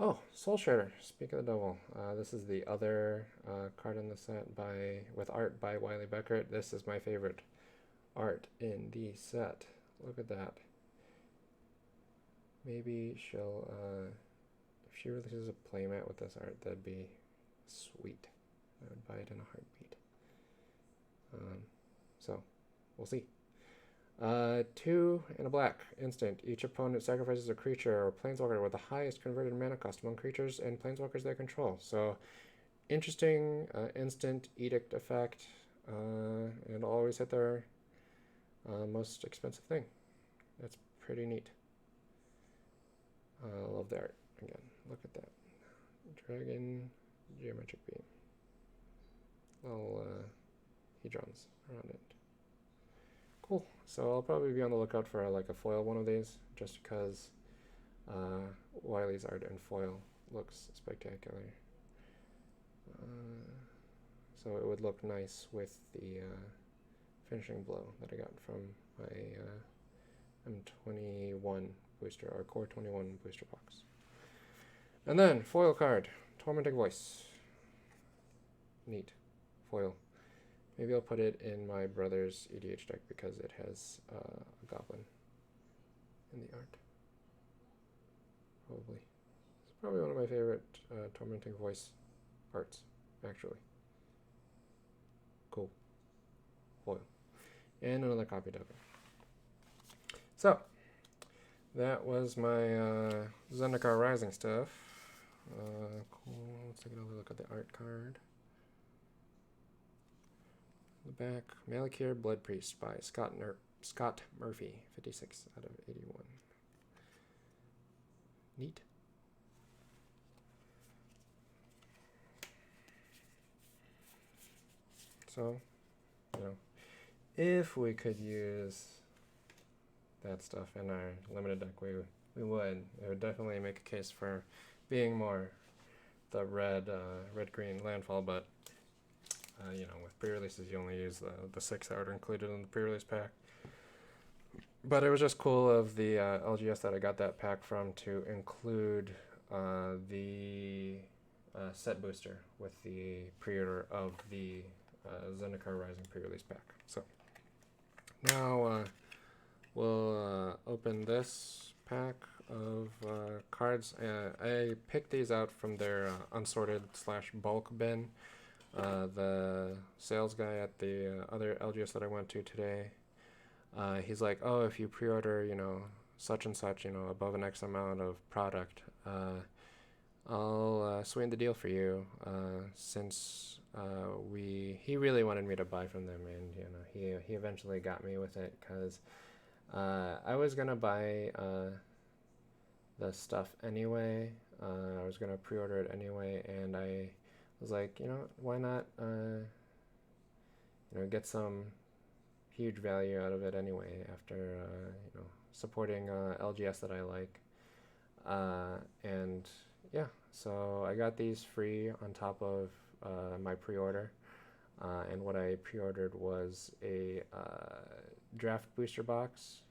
Oh, Soul Shredder. Speak of the devil. This is the other card in the set with art by Wiley Beckert. This is my favorite art in the set. Look at that. Maybe she'll, if she releases a playmat with this art, that'd be sweet. I would buy it in a heartbeat. So, we'll see. 2 and a black. Instant. Each opponent sacrifices a creature or planeswalker with the highest converted mana cost among creatures and planeswalkers they control. So, interesting instant edict effect. And it'll always hit their most expensive thing. That's pretty neat. I love the art. Again, look at that. Dragon, Geometric Beam. Little hedrons around it. Cool. So I'll probably be on the lookout for like a foil one of these, just because Wiley's art in foil looks spectacular. So it would look nice with the finishing blow that I got from my M21 booster, or Core 21 booster box. And then, foil card, Tormenting Voice. Neat. Foil. Maybe I'll put it in my brother's EDH deck because it has a goblin in the art. Probably. It's probably one of my favorite Tormenting Voice arts, actually. Cool. Foil. And another copy of it. So, that was my Zendikar Rising stuff. Cool. Let's take another look at the art card. The back, Malakir Blood Priest by Scott Murphy, 56 out of 81. Neat. So, you know, if we could use that stuff in our limited deck, we would. It would definitely make a case for being more the red-green landfall, but you know, with pre-releases, you only use the 6 art included in the pre-release pack. But it was just cool of the LGS that I got that pack from to include the set booster with the pre-order of the Zendikar Rising pre-release pack. So now we'll open this pack of cards. I picked these out from their unsorted/bulk bin. The sales guy at the other LGS that I went to today, he's like, oh, if you pre-order, you know, such and such, you know, above an X amount of product, I'll sweeten the deal for you, since he really wanted me to buy from them, and you know, he eventually got me with it, because I was gonna buy the stuff anyway. I was gonna pre-order it anyway, and I was like, you know, why not, you know, get some huge value out of it anyway after, you know, supporting LGS that I like. And yeah, so I got these free on top of my pre-order. And what I pre-ordered was a draft booster box,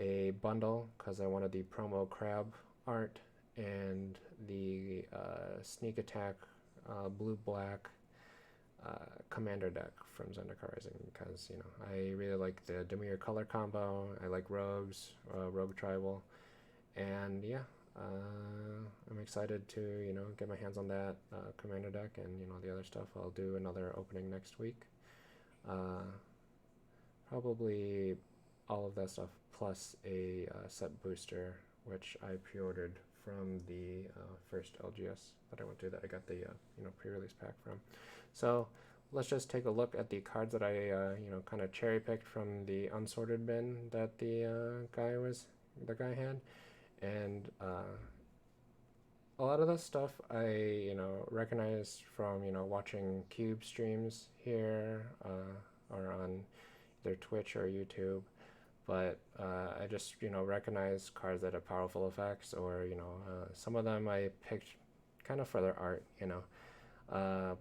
a bundle, because I wanted the promo crab art, and the sneak attack blue-black commander deck from Zendikar Rising, because, you know, I really like the Dimir color combo. I like rogues, rogue tribal, and yeah, I'm excited to, you know, get my hands on that commander deck, and, you know, the other stuff. I'll do another opening next week. Probably all of that stuff plus a set booster, which I pre-ordered from the first LGS that I went to, that I got the you know, pre-release pack from. So let's just take a look at the cards that I you know, kind of cherry picked from the unsorted bin that the guy had, and a lot of this stuff I, you know, recognized from, you know, watching Cube streams here or on either Twitch or YouTube. But I just, you know, recognize cards that have powerful effects, or, you know, some of them I picked kind of for their art, you know.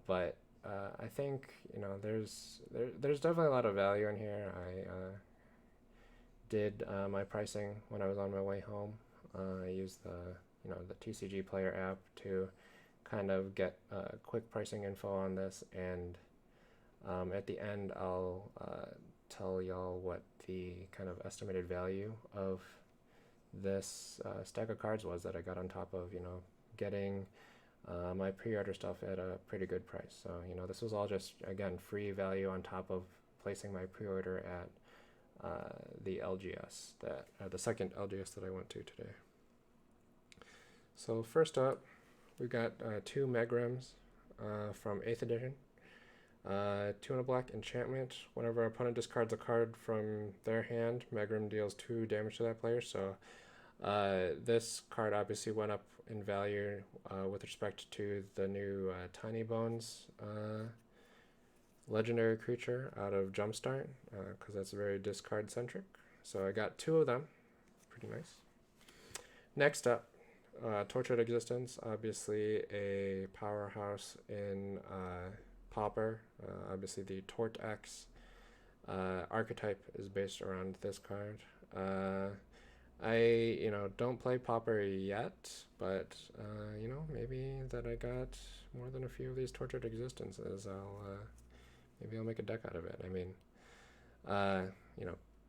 But I think, you know, there's definitely a lot of value in here. I did my pricing when I was on my way home. I used the, the TCG Player app to kind of get quick pricing info on this, and at the end I'll tell y'all what the kind of estimated value of this stack of cards was that I got on top of getting my pre-order stuff at a pretty good price. So this was all just, again, free value on top of placing my pre-order at the LGS, the second LGS that I went to today. So first up, we got 2 Megrims from 8th edition. 2 and a black enchantment. Whenever our opponent discards a card from their hand, Megrim deals 2 damage to that player. So this card obviously went up in value with respect to the new Tiny Bones legendary creature out of Jumpstart, because that's very discard centric. So I got 2 of them. Pretty nice. Next up, Tortured Existence, obviously a powerhouse in Pauper. Obviously the Tort X archetype is based around this card. I don't play Pauper yet, but maybe that I got more than a few of these Tortured Existences, maybe I'll make a deck out of it. I mean,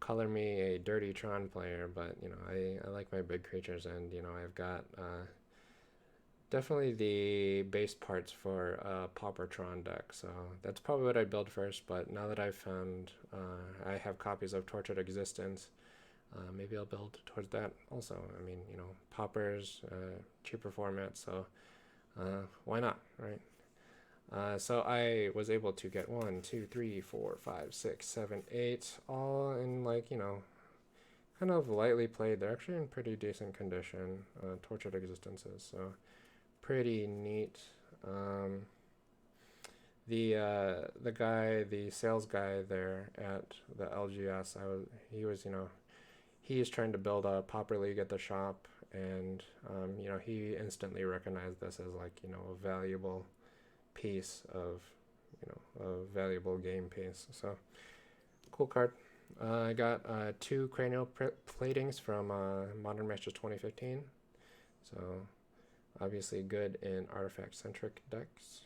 color me a dirty Tron player, but I like my big creatures, and I've got definitely the base parts for a Pauper Tron deck, so that's probably what I'd build first. But now that I've found I have copies of Tortured Existence, maybe I'll build towards that also. I mean, Pauper's cheaper format, so why not, right? So I was able to get 1, 2, 3, 4, 5, 6, 7, 8, all in kind of lightly played. They're actually in pretty decent condition, Tortured Existences, so pretty neat. The sales guy there at the LGS, he's trying to build a Pauper League at the shop, and he instantly recognized this as a valuable piece of a valuable game piece. So cool card. I got 2 cranial platings from Modern Masters 2015, so obviously good in artifact centric decks.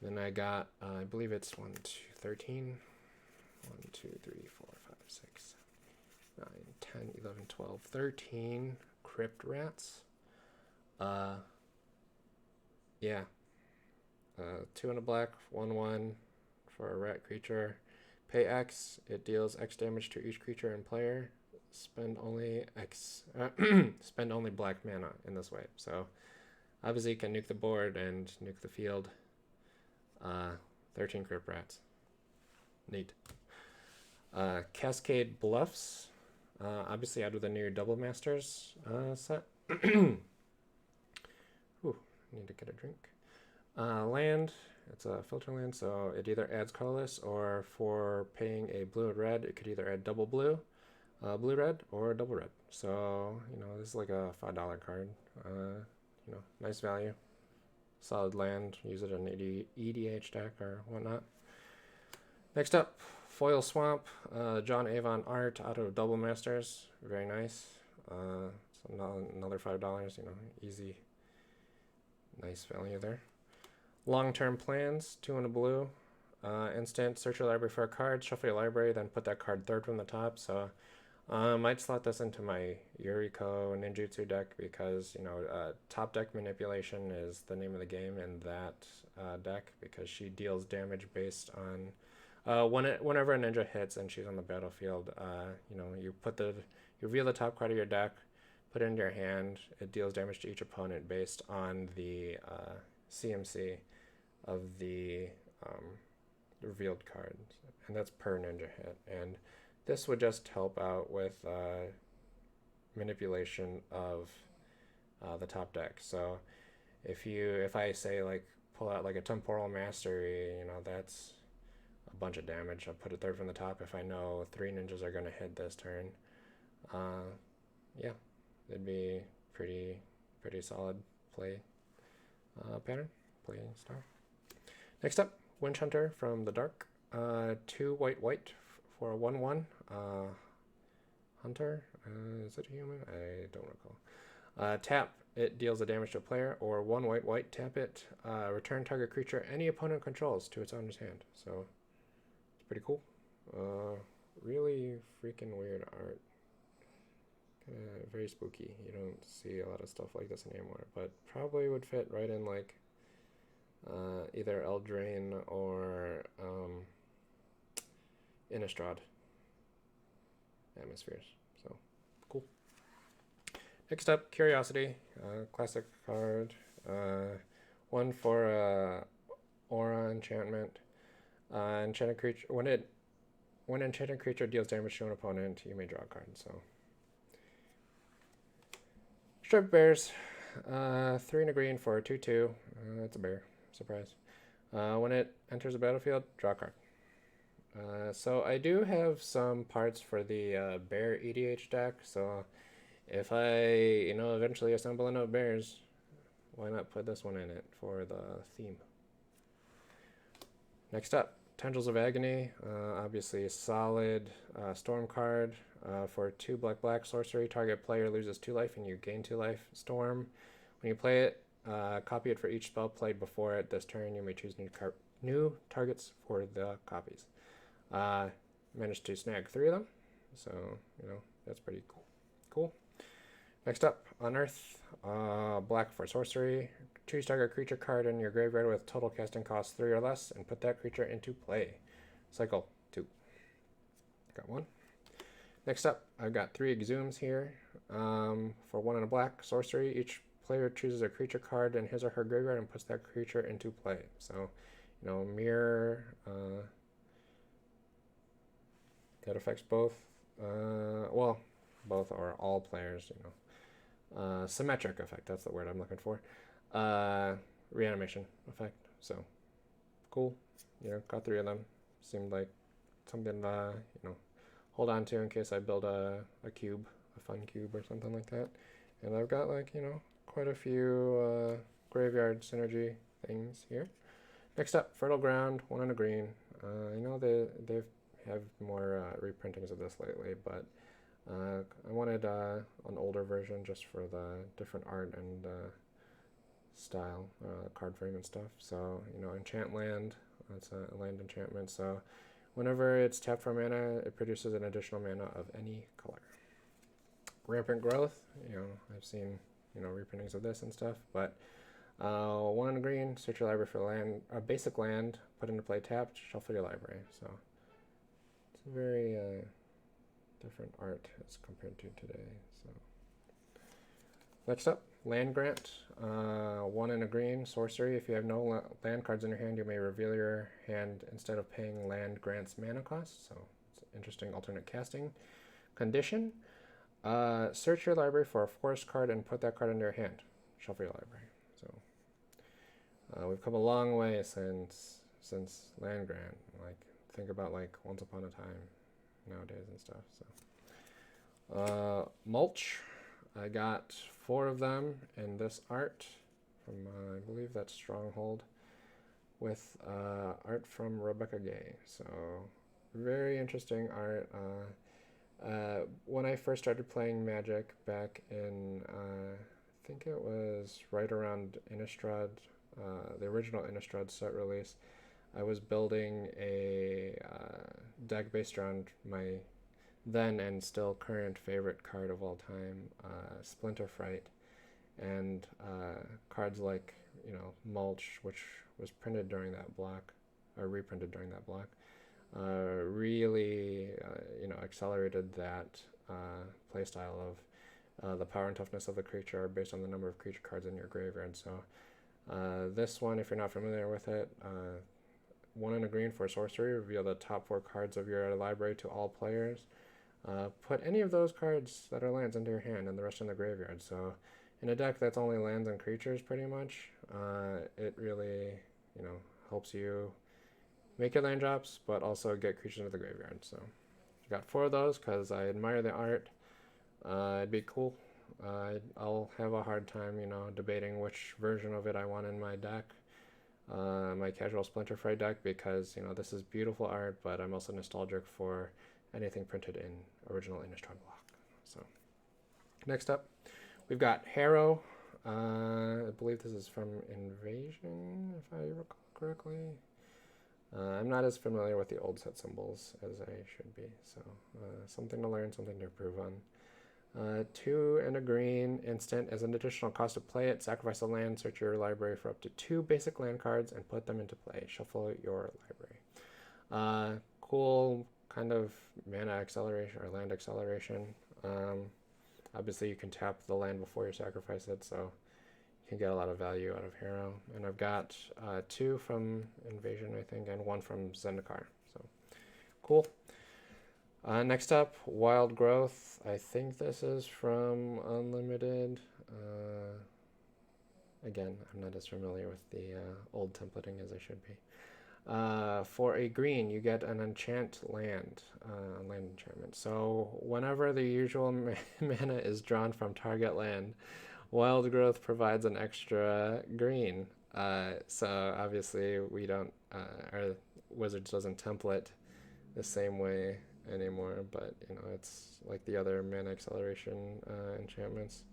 Then I got I believe it's 13 1 2 3 4 5 6 7 9 10 11 12 13 Crypt Rats. Yeah. 2 and a black, 1/1 for a rat creature. Pay X, it deals X damage to each creature and player. Spend only spend only black mana in this way. So obviously you can nuke the board and nuke the field. 13 Crypt Rats. Neat. Cascade Bluffs. Obviously out of the new Double Masters set. Ooh, need to get a drink. Land, it's a filter land, so it either adds colorless, or for paying a blue and red, it could either add double blue, blue red, or double red. So this is like a $5 card. Nice value, solid land. Use it in EDH deck or whatnot. Next up, Foil Swamp, John Avon art out of Double Masters, very nice. So another $5, easy, nice value there. Long-term plans, 2 and a blue. Instant, search your library for a card, shuffle your library, then put that card third from the top. So I might slot this into my Yuriko Ninjutsu deck, because top deck manipulation is the name of the game in that deck, because she deals damage based on whenever a ninja hits and she's on the battlefield. You reveal the top card of your deck, put it into your hand. It deals damage to each opponent based on the CMC of the revealed cards, and that's per ninja hit. And this would just help out with manipulation of the top deck. So if I say pull out a Temporal Mastery, that's a bunch of damage. I'll put it third from the top if I know 3 ninjas are going to hit this turn. Yeah, it'd be pretty solid play pattern, play style. Next up, Winch Hunter from the Dark. 2 white for a 1/1 hunter. Is it a human? I don't recall. Tap, it deals a damage to a player, or 1 white white, tap it. Return target creature any opponent controls to its owner's hand. So it's pretty cool. Really freaking weird art. Very spooky. You don't see a lot of stuff like this anymore, but probably would fit right in like either Eldraine or Innistrad atmospheres. So cool. Next up, Curiosity, classic card. One for Aura enchantment. Enchanted creature. When enchanted creature deals damage to an opponent, you may draw a card. So Striped Bears, 3 and a green for a 2/2. That's a bear. Surprise. When it enters the battlefield, draw a card. So I do have some parts for the bear EDH deck. So if I, eventually assemble enough bears, why not put this one in it for the theme? Next up, Tendrils of Agony. Obviously a solid storm card. For 2 black sorcery, target player loses 2 life and you gain 2 life. Storm. When you play it, copy it for each spell played before it. This turn, you may choose new targets for the copies. Managed to snag 3 of them, so that's pretty cool. Next up, Unearth, black for sorcery. Choose target creature card in your graveyard with total casting cost 3 or less, and put that creature into play. Cycle 2. Got 1. Next up, I've got 3 Exhumes here. For 1 and a black sorcery, each player chooses a creature card in his or her graveyard and puts that creature into play. So, mirror. That affects both. Both or all players. Symmetric effect. That's the word I'm looking for. Reanimation effect. So, cool. Got 3 of them. Seemed like something hold on to in case I build a cube, a fun cube or something like that. And I've got quite a few graveyard synergy things here. Next up, Fertile Ground, 1 and a green. I know they have more reprintings of this lately, but I wanted an older version just for the different art and style, card frame and stuff. So, enchant land, that's a land enchantment. So whenever it's tapped for mana, it produces an additional mana of any color. Rampant Growth, I've seen, reprintings of this and stuff, but 1 and a green, search your library for land, a basic land, put into play tapped, shuffle your library. So it's a very different art as compared to today. So next up, Land Grant, 1 and a green, sorcery. If you have no land cards in your hand, you may reveal your hand instead of paying Land Grant's mana cost. So it's an interesting alternate casting. Condition, search your library for a forest card and put that card into your hand. Shuffle your library. So we've come a long way since Land Grant. Think about Once Upon a Time nowadays and stuff. So Mulch, I got 4 of them in this art from I believe that's Stronghold, with art from Rebecca Gay. So very interesting art. When I first started playing Magic back in I think it was right around Innistrad, the original Innistrad set release, I was building a deck based around my then and still current favorite card of all time, Splinter Fright, and cards like Mulch, which was printed during that block, or reprinted during that block, really accelerated that playstyle of the power and toughness of the creature based on the number of creature cards in your graveyard. So this one, if you're not familiar with it, 1 and a green for sorcery, reveal the top 4 cards of your library to all players. Put any of those cards that are lands into your hand and the rest in the graveyard. So in a deck that's only lands and creatures pretty much, it really helps you make your land drops but also get creatures into the graveyard. So I got 4 of those because I admire the art. It'd be cool. I'll have a hard time debating which version of it I want in my deck, my casual Splinter Fright deck, because this is beautiful art, but I'm also nostalgic for anything printed in original Innistrad block. So next up, we've got Harrow. I believe this is from Invasion, if I recall correctly. I'm not as familiar with the old set symbols as I should be, so something to learn, something to improve on. 2 and a green instant. As an additional cost to play it, sacrifice a land, search your library for up to 2 basic land cards, and put them into play. Shuffle your library. Cool kind of mana acceleration or land acceleration. Obviously, you can tap the land before you sacrifice it, so you can get a lot of value out of Harrow. And I've got 2 from Invasion, I think, and 1 from Zendikar. So cool. Next up, Wild Growth. I think this is from Unlimited. Again, I'm not as familiar with the old templating as I should be. For a green, you get an enchant land, land enchantment. So whenever the usual mana is drawn from target land, Wild Growth provides an extra green. So obviously we don't, our Wizards doesn't template the same way anymore, but you know, it's like the other mana acceleration enchantments.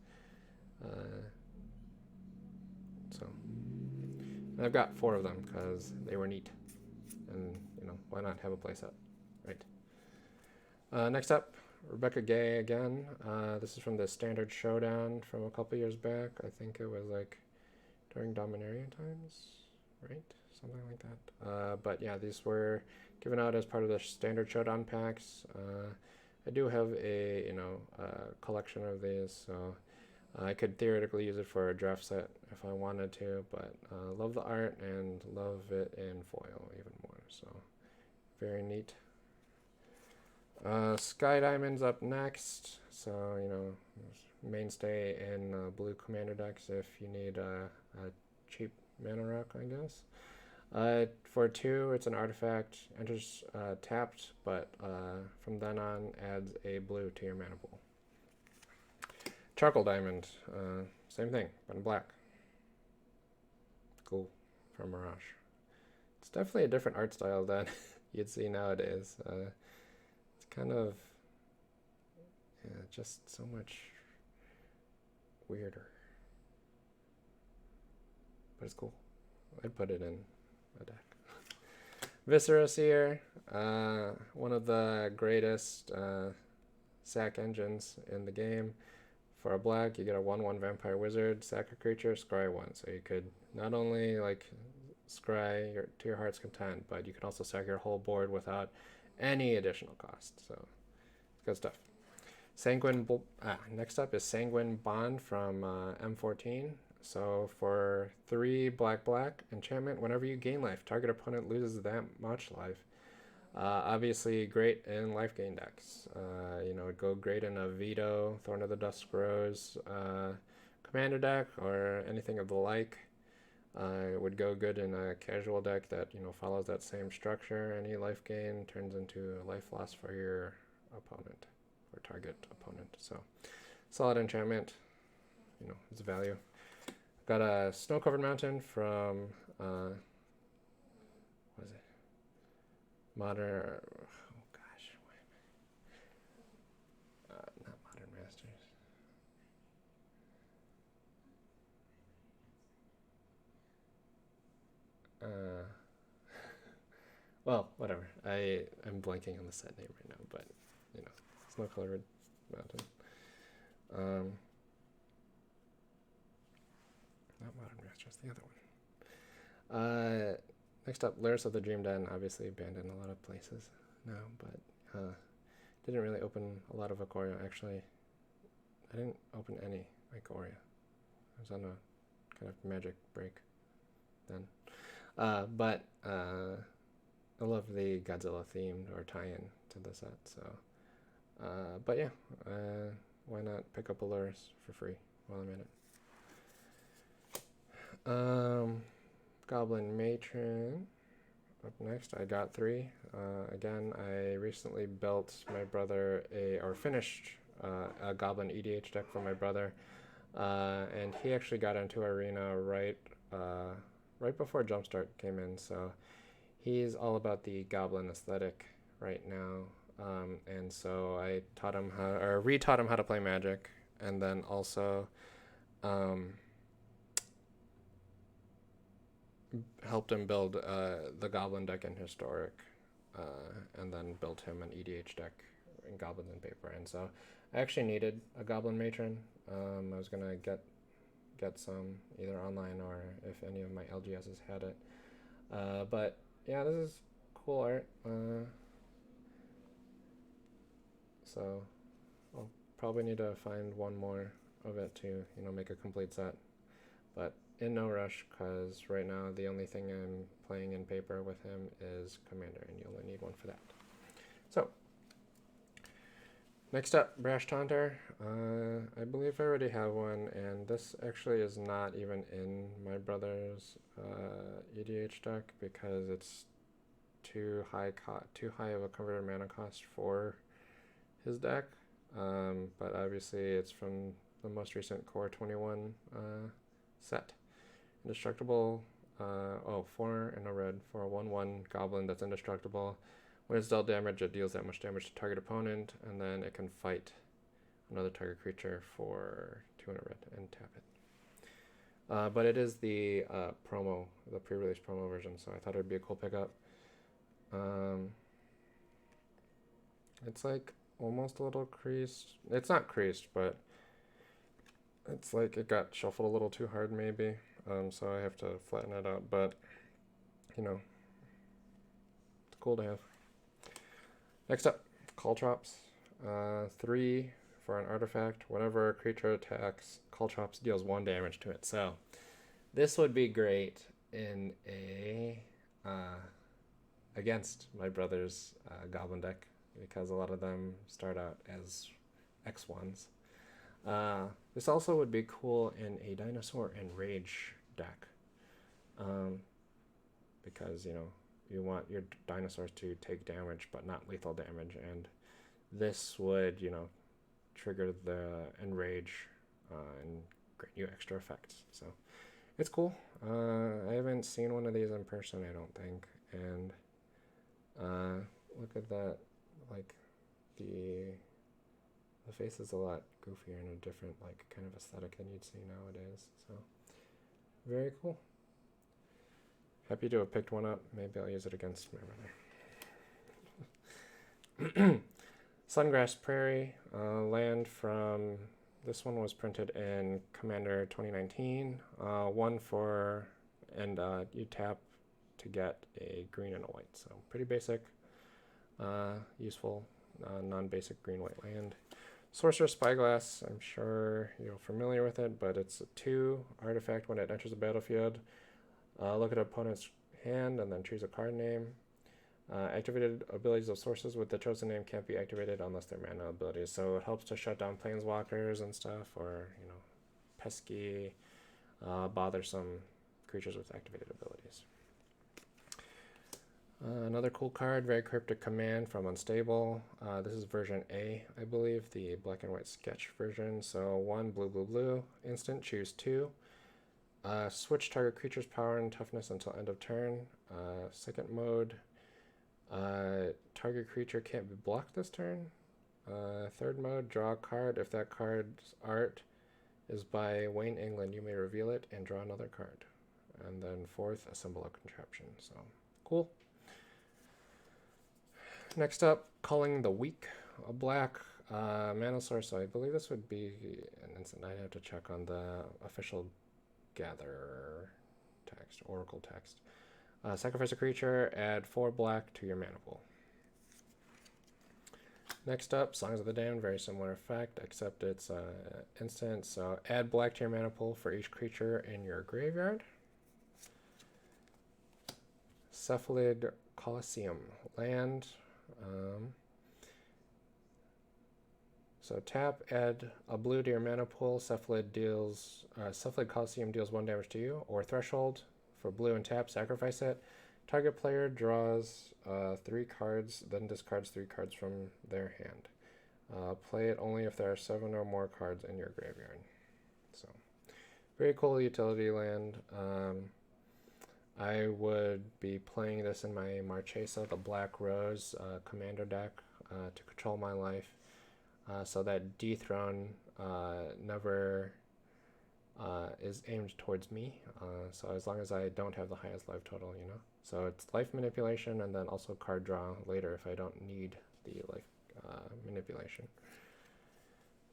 So and I've got 4 of them because they were neat. And, you know, why not have a playset, right? Next up, Rebecca Gay again. This is from the Standard Showdown from a couple years back. I think it was like during Dominarian times, right? Something like that. But yeah, these were given out as part of the Standard Showdown packs. I do have a, you know, collection of these, so I could theoretically use it for a draft set if I wanted to, but love the art and love it in foil even more, so very neat. Sky Diamond's up next, so you know, mainstay in blue commander decks if you need a cheap mana rock, I guess. For 2, it's an artifact, enters tapped, but from then on adds a blue to your mana pool. Charcoal Diamond, same thing, but in black. Cool, from Mirage. It's definitely a different art style than you'd see nowadays. It's kind of, yeah, just so much weirder. But it's cool. I'd put it in a deck. Viscera Seer, one of the greatest sack engines in the game. For a black, you get a 1/1 vampire wizard, sack a creature, scry 1. So you could not only like scry to your heart's content, but you can also sack your whole board without any additional cost. So it's good stuff. Next up is Sanguine Bond from M14. So for 3 black enchantment, whenever you gain life, target opponent loses that much life. Obviously great in life gain decks. You know, it'd go great in a Veto, Thorn of the Dusk Rose commander deck or anything of the like. It would go good in a casual deck that, you know, follows that same structure. Any life gain turns into a life loss for your opponent or target opponent. So solid enchantment, you know, it's value. Got a Snow-Covered Mountain from what is it? Modern, oh gosh, not Modern Masters. Well, whatever. I'm blanking on the set name right now, but you know, Snow-Colored Mountain. Not Modern Masters, the other one. Next up, Lyris of the Dream Den, obviously banned in a lot of places now, but didn't really open a lot of Ikoria. Actually, I didn't open any Ikoria. I was on a kind of magic break then. But I love the Godzilla themed or tie-in to the set, so. But yeah, why not pick up a Lyris for free while I'm in it. Goblin Matron. Up next, I got 3. Again, I recently built my brother finished a Goblin EDH deck for my brother, and he actually got into Arena right before Jumpstart came in, so he's all about the Goblin aesthetic right now. and so I taught him how, or re-taught him how to play Magic, and then also um, helped him build the Goblin deck in Historic, and then built him an EDH deck in Goblins and Paper. And so I actually needed a Goblin Matron. I was gonna get some either online or if any of my LGSs had it. But yeah, this is cool art. So I'll probably need to find one more of it to make a complete set. But in no rush, because right now the only thing I'm playing in paper with him is Commander, and you only need one for that. So, next up, Brash Taunter. I believe I already have one, and this actually is not even in my brother's EDH deck because it's too high of a converted mana cost for his deck. But obviously it's from the most recent Core 21 set. Indestructible, 4 and a red for a 1/1 goblin that's indestructible. When it's dealt damage, it deals that much damage to target opponent, and then it can fight another target creature for 2 and a red and tap it. But it is the pre-release promo version, so I thought it would be a cool pickup. It's like almost a little creased. It's not creased, but it's like it got shuffled a little too hard maybe. So I have to flatten it out, but it's cool to have. Next up, Caltrops. 3 for an artifact. Whenever a creature attacks, Caltrops deals 1 damage to it. So this would be great in a against my brother's Goblin deck, because a lot of them start out as X1s. This also would be cool in a Dinosaur and Rage deck, because you want your dinosaurs to take damage but not lethal damage, and this would trigger the Enrage and grant you extra effects. So it's cool. I haven't seen one of these in person, I don't think, and look at that, like the face is a lot goofier and a different kind of aesthetic than you'd see nowadays. So very cool. Happy to have picked one up. Maybe I'll use it against my brother. Sungrass Prairie, land from, this one was printed in Commander 2019. 1 for, and you tap to get a green and a white. So pretty basic, useful, non-basic green-white land. Sorcerer Spyglass, I'm sure you're familiar with it, but it's a 2 artifact. When it enters the battlefield, look at an opponent's hand and then choose a card name. Activated abilities of sources with the chosen name can't be activated unless they're mana abilities. So it helps to shut down planeswalkers and stuff, or pesky, bothersome creatures with activated abilities. Another cool card, very cryptic command from Unstable. This is version A, I believe, the black and white sketch version. So 1 blue, instant, choose 2. Switch target creature's power and toughness until end of turn. Second mode, target creature can't be blocked this turn. Third mode, draw a card. If that card's art is by Wayne England, you may reveal it and draw another card. And then fourth, assemble a contraption. So cool. Next up, Culling the Weak, a black mana source. So I believe this would be an instant. I'd have to check on the official Gather text, Oracle text. Sacrifice a creature, add 4 black to your mana pool. Next up, Songs of the Damned, very similar effect, except it's instant. So add black to your mana pool for each creature in your graveyard. Cephalid Colosseum, land. So tap, add a blue to your mana pool. Cephalid Colosseum deals 1 damage to you. Or Threshold for blue and tap, sacrifice it. Target player draws 3 cards, then discards 3 cards from their hand. Play it only if there are 7 or more cards in your graveyard. So very cool utility land. I would be playing this in my Marchesa, the Black Rose commander deck. to control my life, so that dethrone never is aimed towards me. So as long as I don't have the highest life total, you know. So it's life manipulation and then also card draw later if I don't need the life manipulation.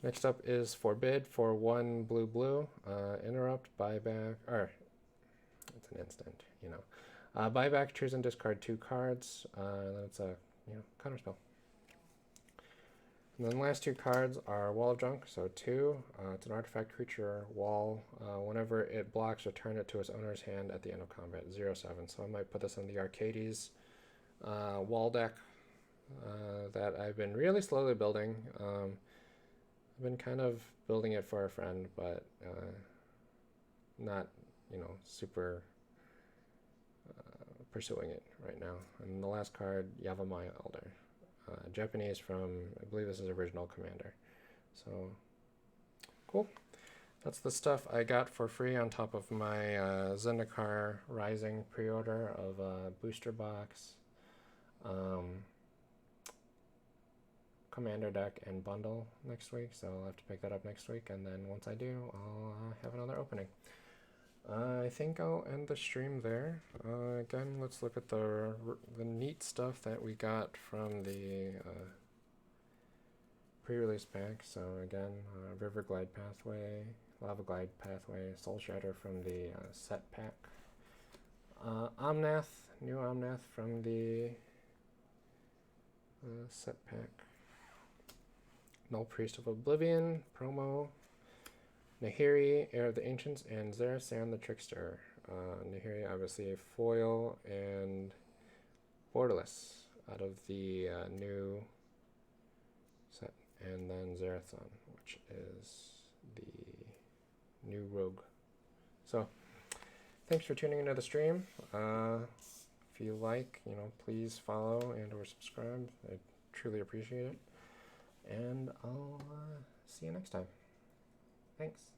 Next up is Forbid for 1 blue, interrupt, buyback, or it's an instant, you know. Buyback, choose and discard 2 cards. That's a, you know, counterspell. And then the last 2 cards are Wall of Junk, so 2. It's an artifact creature wall. Whenever it blocks, return it to its owner's hand at the end of combat, 0/7. So I might put this in the Arcades wall deck that I've been really slowly building. I've been kind of building it for a friend, but not, you know, super pursuing it right now. And the last card, Yavamaya Elder. Japanese from, I believe this is original Commander. So, cool. That's the stuff I got for free on top of my Zendikar Rising pre-order of a booster box, Commander deck, and bundle next week. So I'll have to pick that up next week, and then once I do, I'll have another opening. I think I'll end the stream there. Again, let's look at the neat stuff that we got from the pre-release pack. So again, River Glide Pathway, Lava Glide Pathway, Soul Shatter from the set pack. Omnath, new Omnath from the set pack. Null Priest of Oblivion, promo. Nahiri, Heir of the Ancients, and Zerasan the Trickster. Nahiri, obviously a foil and borderless out of the new set. And then Zerasan, which is the new rogue. So, thanks for tuning into the stream. If you like, you know, please follow and or subscribe. I truly appreciate it. And I'll see you next time. Thanks.